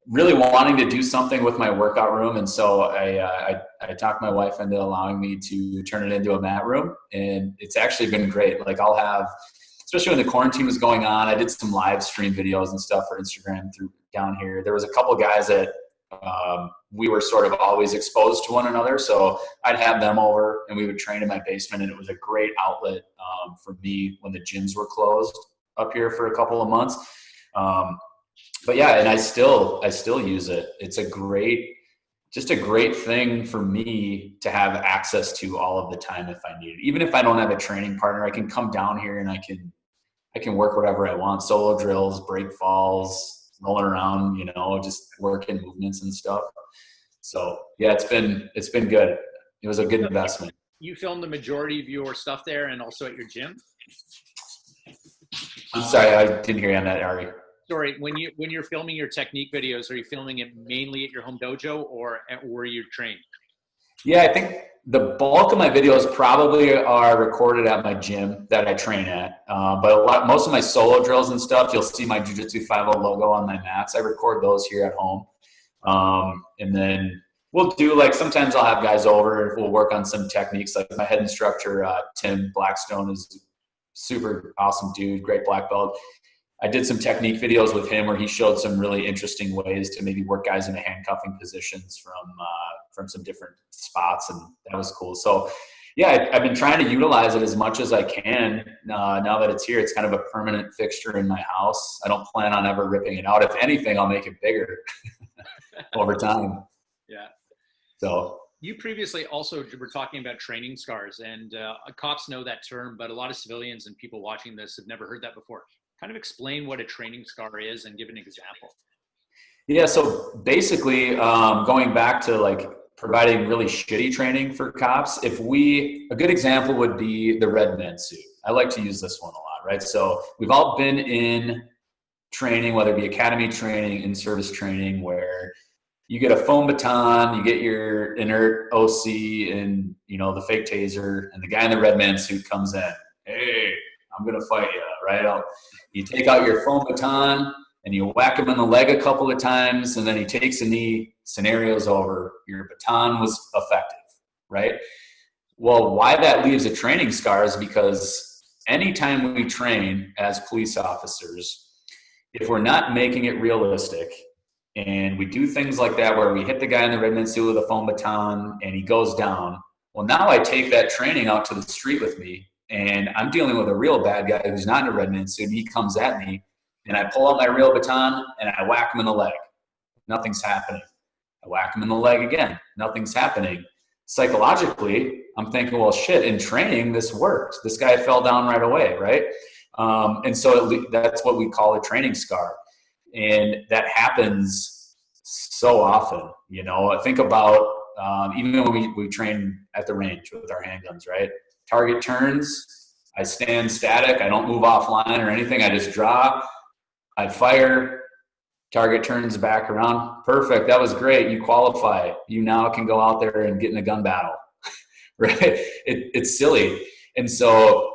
really wanting to do something with my workout room, and so I talked my wife into allowing me to turn it into a mat room, and it's actually been great. Like I'll have, especially when the quarantine was going on, I did some live stream videos and stuff for Instagram down here. There was a couple guys that we were sort of always exposed to one another. So I'd have them over and we would train in my basement, and it was a great outlet for me when the gyms were closed up here for a couple of months. But yeah, and I still use it. It's just a great thing for me to have access to all of the time if I need it. Even if I don't have a training partner, I can come down here and I can work whatever I want. Solo drills, break falls, rolling around, just working movements and stuff. So yeah, it's been good. It was a good investment. You filmed the majority of your stuff there and also at your gym? I'm sorry, I didn't hear you on that, Ari. Sorry, when you're filming your technique videos, are you filming it mainly at your home dojo or at where you're trained? Yeah, I think the bulk of my videos probably are recorded at my gym that I train at. But most of my solo drills and stuff, you'll see my Jujitsu Five-O logo on my mats. I record those here at home. And then we'll do, like, sometimes I'll have guys over and we'll work on some techniques. Like my head instructor, Tim Blackstone, is a super awesome dude, great black belt. I did some technique videos with him where he showed some really interesting ways to maybe work guys into handcuffing positions from some different spots, and that was cool. So yeah, I've been trying to utilize it as much as I can. Now that it's here, it's kind of a permanent fixture in my house. I don't plan on ever ripping it out. If anything, I'll make it bigger over time. Yeah. So you previously also were talking about training scars, and cops know that term, but a lot of civilians and people watching this have never heard that before. Kind of explain what a training scar is and give an example. Yeah, so basically, going back to like providing really shitty training for cops, a good example would be the red man suit. I like to use this one a lot. right? So we've all been in training, whether it be academy training, in-service training, where you get a foam baton, you get your inert OC and, you know, the fake taser, and the guy in the red man suit comes in. Hey, I'm going to fight you, right? You take out your foam baton and you whack him in the leg a couple of times, and then he takes a knee, scenario's over. Your baton was effective, right? Well, why that leaves a training scar is because anytime we train as police officers, if we're not making it realistic and we do things like that where we hit the guy in the red man suit with a foam baton and he goes down, well, now I take that training out to the street with me and I'm dealing with a real bad guy who's not in a red man suit, and he comes at me and I pull out my real baton and I whack him in the leg. Nothing's happening. I whack him in the leg again. Nothing's happening. Psychologically, I'm thinking, well, shit, in training, this worked. This guy fell down right away, right? And so that's what we call a training scar. And that happens so often, you know. Think about even when we train at the range with our handguns, right? Target turns, I stand static. I don't move offline or anything. I just draw, I fire, target turns back around. Perfect. That was great. You qualify. You now can go out there and get in a gun battle, right? It's silly. And so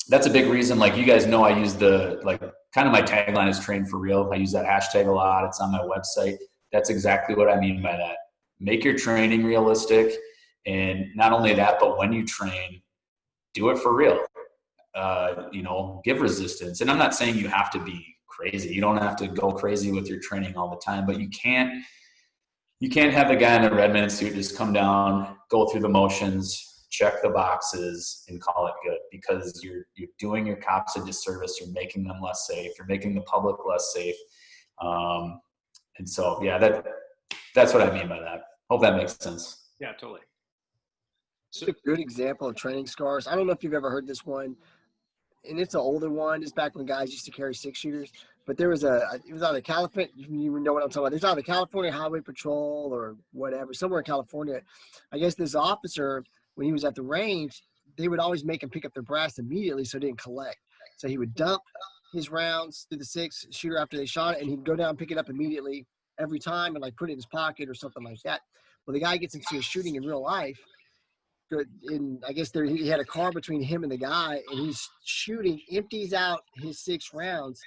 that's a big reason. Like, you guys know, I use kind of my tagline is train for real. I use that hashtag a lot. It's on my website. That's exactly what I mean by that. Make your training realistic. And not only that, but when you train, do it for real. You know, give resistance. And I'm not saying you have to be crazy. You don't have to go crazy with your training all the time, but you can't have the guy in the red man suit just come down, go through the motions, check the boxes, and call it good, because you're doing your cops a disservice. You're making them less safe. You're making the public less safe. And so, yeah, that's what I mean by that. Hope that makes sense. Yeah, totally. So, a good example of training scars. I don't know if you've ever heard this one, and it's an older one. It's back when guys used to carry 6-shooters. But it was either California. You know what I'm talking about. There's either California Highway Patrol or whatever, somewhere in California. I guess this officer, when he was at the range, they would always make him pick up their brass immediately so it didn't collect. So he would dump his rounds through the 6-shooter after they shot it, and he'd go down and pick it up immediately every time and, like, put it in his pocket or something like that. Well, the guy gets into a shooting in real life. And I guess he had a car between him and the guy, and he's shooting, empties out his 6 rounds.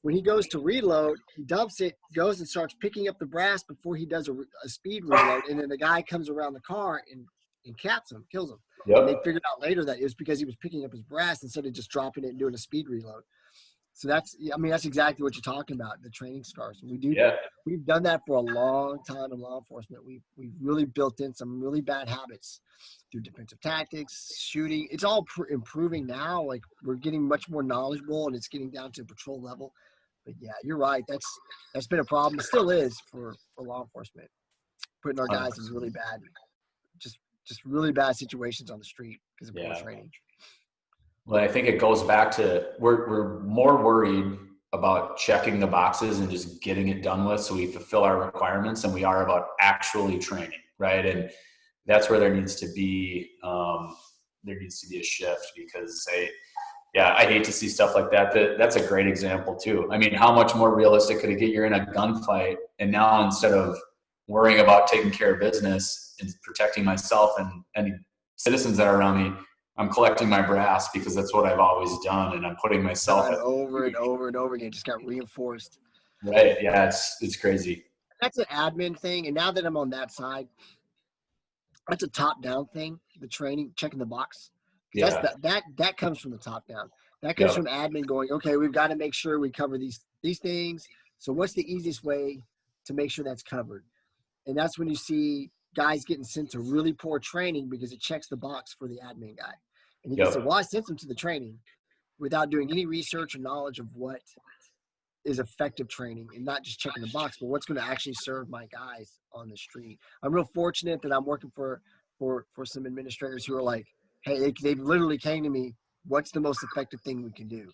When he goes to reload, he dumps it, goes and starts picking up the brass before he does a speed reload, and then the guy comes around the car and caps him, kills him. Yep. And they figured out later that it was because he was picking up his brass instead of just dropping it and doing a speed reload. So that's exactly what you're talking about, the training scars. We've done that for a long time in law enforcement. We've really built in some really bad habits through defensive tactics, shooting. It's all improving now. Like, we're getting much more knowledgeable, and it's getting down to patrol level. But yeah, you're right. That's been a problem. It still is for law enforcement, putting our guys in really bad, just really bad situations on the street because of poor training. Well, I think it goes back to we're more worried about checking the boxes and just getting it done with so we fulfill our requirements than we are about actually training, right? And that's where there needs to be a shift, because I hate to see stuff like that. That's a great example too. I mean, how much more realistic could it get? You're in a gunfight, and now instead of worrying about taking care of business and protecting myself and any citizens that are around me, I'm collecting my brass because that's what I've always done, and I'm putting myself over and over and over again. Just got reinforced. Right? Yeah, it's crazy. That's an admin thing, and now that I'm on that side, that's a top-down thing. The training, checking the box. Yeah. That comes from the top down. That comes from admin going, okay, we've got to make sure we cover these things. So what's the easiest way to make sure that's covered? And that's when you see guys getting sent to really poor training because it checks the box for the admin guy. And you can say, well, I sent them to the training without doing any research or knowledge of what is effective training, and not just checking the box, but what's going to actually serve my guys on the street. I'm real fortunate that I'm working for some administrators who are like, hey, they literally came to me, what's the most effective thing we can do?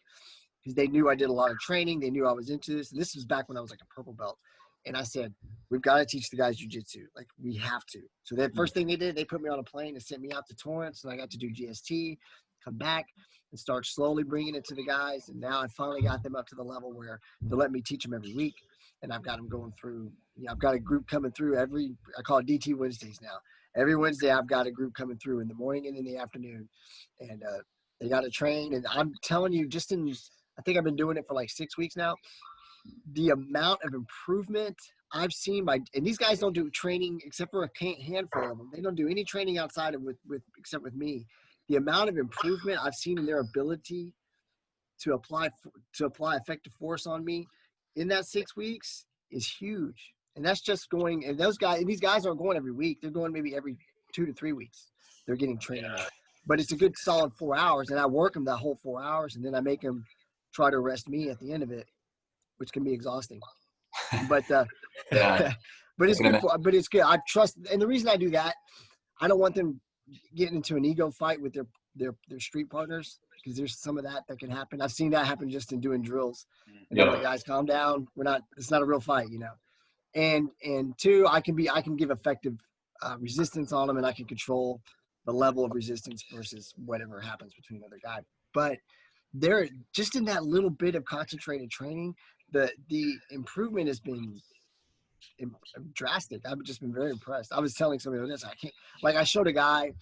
Because they knew I did a lot of training. They knew I was into this. And this was back when I was like a purple belt. And I said, we've got to teach the guys jiu-jitsu. Like, we have to. So the first thing they did, they put me on a plane and sent me out to Torrance, and I got to do GST, come back. and start slowly bringing it to the guys. And now I finally got them up to the level where they let me teach them every week. And I've got them going through, I've got a group coming through I call it DT Wednesdays now. Every Wednesday I've got a group coming through in the morning and in the afternoon. And they got to train. And I'm telling you, I think I've been doing it for like 6 weeks now. The amount of improvement I've seen and these guys don't do training except for a handful of them. They don't do any training outside of except with me. The amount of improvement I've seen in their ability to apply effective force on me in that 6 weeks is huge. And that's just going, and these guys aren't going every week. They're going maybe every 2 to 3 weeks. They're getting training. But it's a good solid 4 hours, and I work them that whole 4 hours, and then I make them try to arrest me at the end of it, which can be exhausting. But but it's good. But it's good. I trust, and the reason I do that, I don't want them getting into an ego fight with their street partners, because there's some of that can happen. I've seen that happen just in doing drills. And the guys, calm down. It's not a real fight, And two, I can give effective resistance on them, and I can control the level of resistance versus whatever happens between the other guy. But they're just in that little bit of concentrated training, the improvement has been drastic. I've just been very impressed. I was telling somebody this. I showed a guy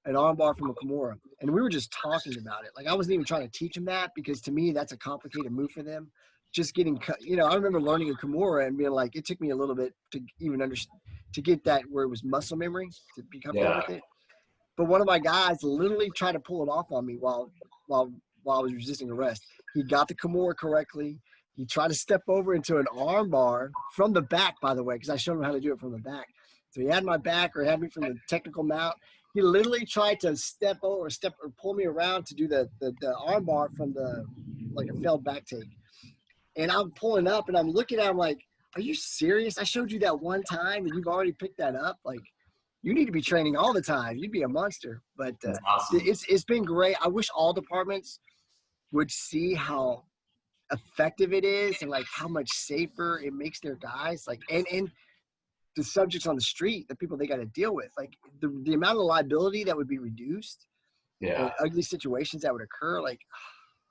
an armbar from a Kimura, and we were just talking about it. Like, I wasn't even trying to teach him that, because to me that's a complicated move for them. Just getting, I remember learning a Kimura and being like, it took me a little bit to even understand, to get that where it was muscle memory, to be comfortable with it. But one of my guys literally tried to pull it off on me while I was resisting arrest. He got the Kimura correctly. He tried to step over into an arm bar from the back, by the way, because I showed him how to do it from the back. So he had my back, or had me from the technical mount. He literally tried to step over, or pull me around to do the arm bar from like a failed back take. And I'm pulling up, and I'm looking at him like, are you serious? I showed you that one time, and you've already picked that up? Like, you need to be training all the time. You'd be a monster. But awesome. It's been great. I wish all departments would see how effective it is, and like how much safer it makes their guys. Like, and the subjects on the street, the people they got to deal with, like the amount of liability that would be reduced, and ugly situations that would occur. Like,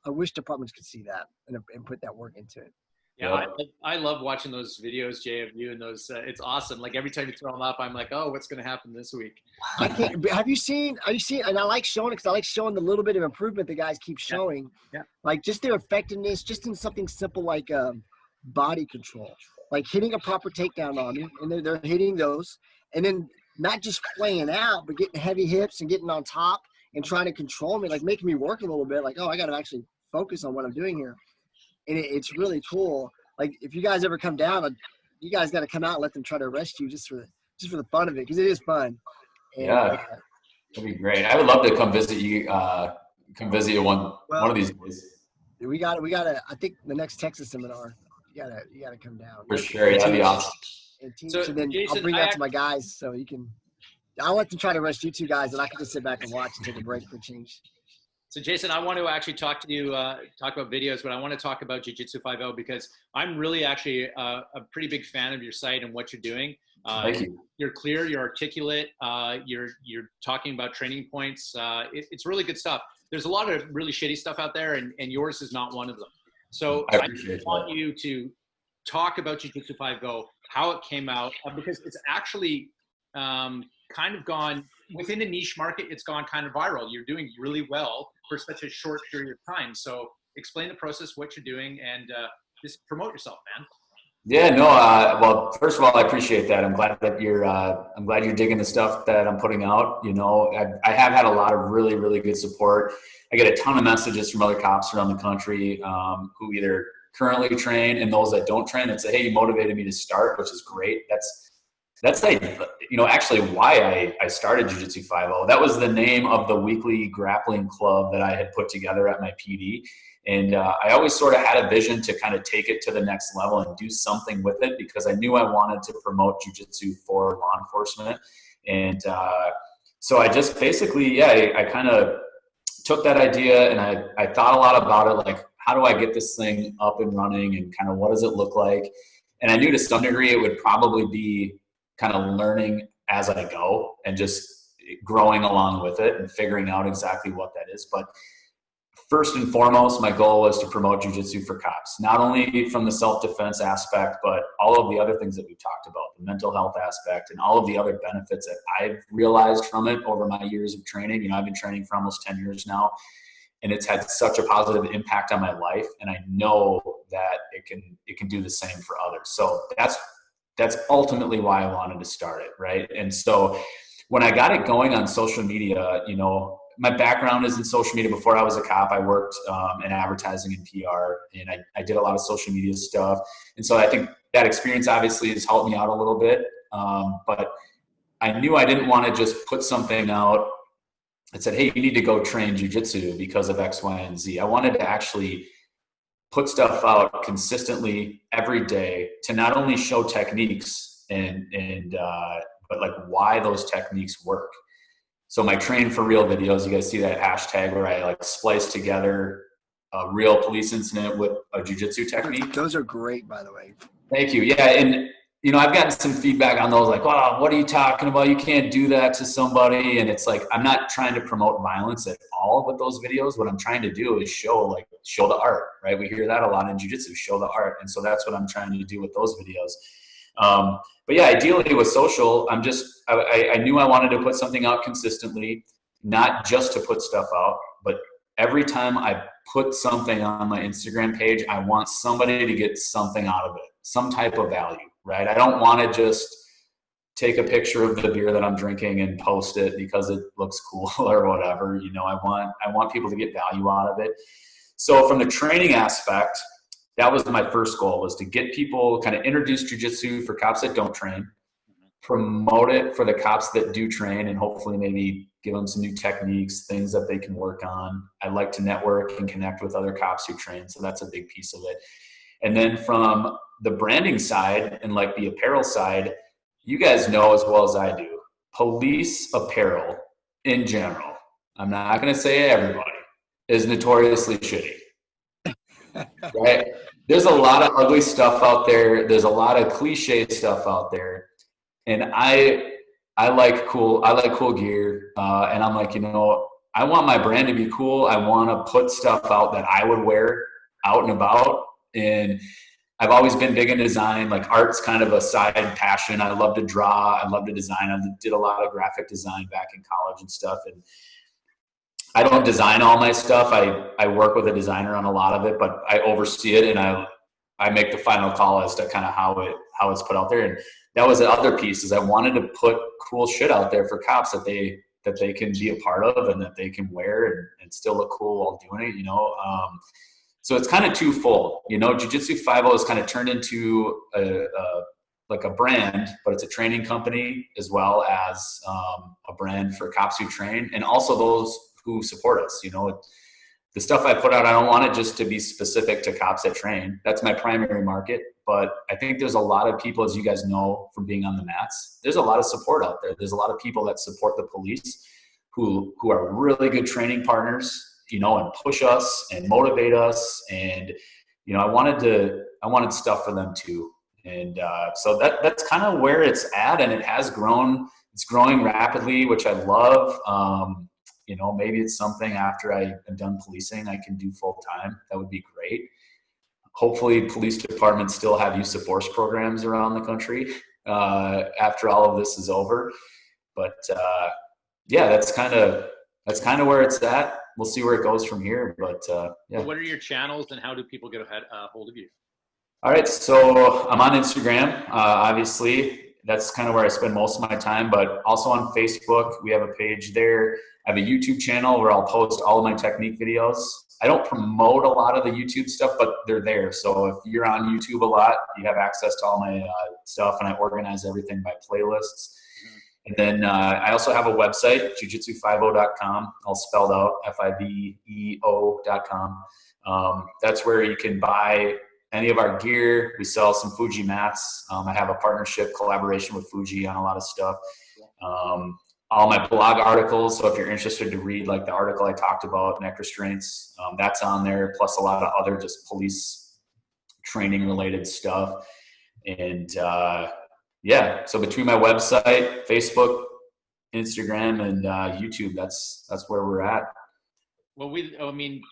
I wish departments could see that and put that work into it. Yeah, I love watching those videos, Jay, of you and those. It's awesome. Like, every time you throw them up, I'm like, oh, what's going to happen this week? Are you seen? And I like showing it, because I like showing the little bit of improvement the guys keep showing. Yeah. Like, just their effectiveness, just in something simple like body control, like hitting a proper takedown on me, and they're hitting those, and then not just playing out, but getting heavy hips and getting on top and trying to control me, like making me work a little bit. Like, oh, I got to actually focus on what I'm doing here. And it's really cool. Like, if you guys ever come down, you guys got to come out and let them try to arrest you just for the fun of it, because it is fun. And, that'd be great. I would love to come visit you. One of these days. We got to. I think the next Texas seminar, you gotta come down for sure. Yeah, that'd be awesome. So then Jason, I'll bring that to my guys, so you can. I'll let them try to arrest you two guys, and I can just sit back and watch and take a break for a change. So Jason, I want to actually talk to you, talk about videos, but I want to talk about Jujitsu Five-O, because I'm really actually a pretty big fan of your site and what you're doing. Thank you. You're clear, you're articulate, you're talking about training points. It's really good stuff. There's a lot of really shitty stuff out there, and yours is not one of them. So I want you to talk about Jujitsu Five-O, how it came out, because it's actually kind of gone within a niche market. It's gone kind of viral. You're doing really well for such a short period of time. So explain the process, what you're doing, and just promote yourself, man. Yeah, no. Well, first of all, I appreciate that. I'm glad that I'm glad you're digging the stuff that I'm putting out. I have had a lot of really, really good support. I get a ton of messages from other cops around the country who either currently train, and those that don't train, that say, "Hey, you motivated me to start," which is great. That's actually why I started Jiu-Jitsu Five-O. That was the name of the weekly grappling club that I had put together at my PD. And I always sort of had a vision to kind of take it to the next level and do something with it, because I knew I wanted to promote jiu-jitsu for law enforcement. And so I just basically, I kind of took that idea, and I thought a lot about it, like, how do I get this thing up and running, and kind of what does it look like? And I knew to some degree it would probably be kind of learning as I go and just growing along with it and figuring out exactly what that is. But first and foremost, my goal was to promote jiu-jitsu for cops, not only from the self-defense aspect, but all of the other things that we've talked about, the mental health aspect and all of the other benefits that I've realized from it over my years of training. I've been training for almost 10 years now, and it's had such a positive impact on my life. And I know that it can do the same for others. So that's ultimately why I wanted to start it. Right. And so when I got it going on social media, my background is in social media. Before I was a cop, I worked in advertising and PR, and I did a lot of social media stuff. And so I think that experience obviously has helped me out a little bit. But I knew I didn't want to just put something out that said, hey, you need to go train jiu-jitsu because of X, Y, and Z. I wanted to actually put stuff out consistently every day to not only show techniques but like why those techniques work. So my Train for Real videos, you guys see that hashtag where I like splice together a real police incident with a jiu-jitsu technique. Those are great, by the way. Thank you. Yeah. And, I've gotten some feedback on those, like, wow, what are you talking about? You can't do that to somebody. And it's like, I'm not trying to promote violence at all with those videos. What I'm trying to do is show the art, right? We hear that a lot in jiu-jitsu, show the art. And so that's what I'm trying to do with those videos. But yeah, ideally with social, I knew I wanted to put something out consistently, not just to put stuff out, but every time I put something on my Instagram page, I want somebody to get something out of it, some type of value, right? I don't want to just take a picture of the beer that I'm drinking and post it because it looks cool or whatever. I want people to get value out of it. So from the training aspect, that was my first goal, was to get people, kind of introduce jiu-jitsu for cops that don't train, promote it for the cops that do train, and hopefully maybe give them some new techniques, things that they can work on. I like to network and connect with other cops who train, so that's a big piece of it. And then from the branding side and like the apparel side, you guys know as well as I do, police apparel in general, I'm not going to say everybody, is notoriously shitty. Right? There's a lot of ugly stuff out there. There's a lot of cliche stuff out there. And I like cool gear. And I'm like, I want my brand to be cool. I want to put stuff out that I would wear out and about. And I've always been big in design. Like, art's kind of a side passion. I love to draw. I love to design. I did a lot of graphic design back in college and stuff. And I don't design all my stuff. I work with a designer on a lot of it, but I oversee it, and I make the final call as to kind of how it's put out there. And that was the other piece, is I wanted to put cool shit out there for cops that they can be a part of and that they can wear and still look cool while doing it, So it's kind of twofold. Jiu-Jitsu Five-O has kind of turned into a brand, but it's a training company as well as a brand for cops who train, and also those who support us. The stuff I put out, I don't want it just to be specific to cops that train. That's my primary market. But I think there's a lot of people, as you guys know from being on the mats, there's a lot of support out there. There's a lot of people that support the police who are really good training partners, and push us and motivate us. And, I wanted stuff for them too. And so that's kind of where it's at, and it has grown. It's growing rapidly, which I love. Maybe it's something after I am done policing, I can do full time. That would be great. Hopefully police departments still have use of force programs around the country after all of this is over. But yeah, that's kind of where it's at. We'll see where it goes from here. But yeah. What are your channels, and how do people get a hold of you? All right. So I'm on Instagram, obviously. That's kind of where I spend most of my time, but also on Facebook. We have a page there. I have a YouTube channel where I'll post all of my technique videos. I don't promote a lot of the YouTube stuff, but they're there. So if you're on YouTube a lot, you have access to all my stuff, and I organize everything by playlists. And then I also have a website, jujitsu5o.com, all spelled out, FIVEO.com. That's where you can buy any of our gear. We sell some Fuji mats. I have a partnership collaboration with Fuji on a lot of stuff. All my blog articles. So if you're interested to read like the article I talked about, neck restraints, that's on there, plus a lot of other just police training related stuff. And yeah, so between my website, Facebook, Instagram, and YouTube, that's where we're at. Well,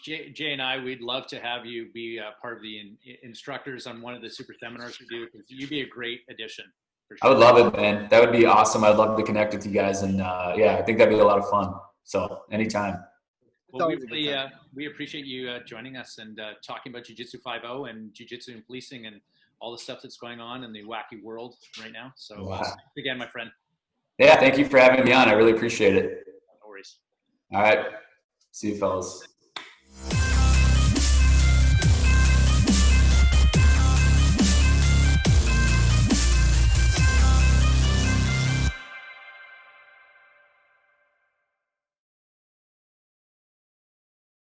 Jay and I, we'd love to have you be part of the instructors on one of the super seminars we do, because you'd be a great addition. For sure. I would love it, man. That would be awesome. I'd love to connect with you guys. And yeah, I think that'd be a lot of fun. So anytime. Well, we appreciate you joining us and talking about Jujitsu Five-O and Jiu-Jitsu and policing and all the stuff that's going on in the wacky world right now. So thanks again, my friend. Yeah, thank you for having me on. I really appreciate it. No worries. All right. See you, fellas.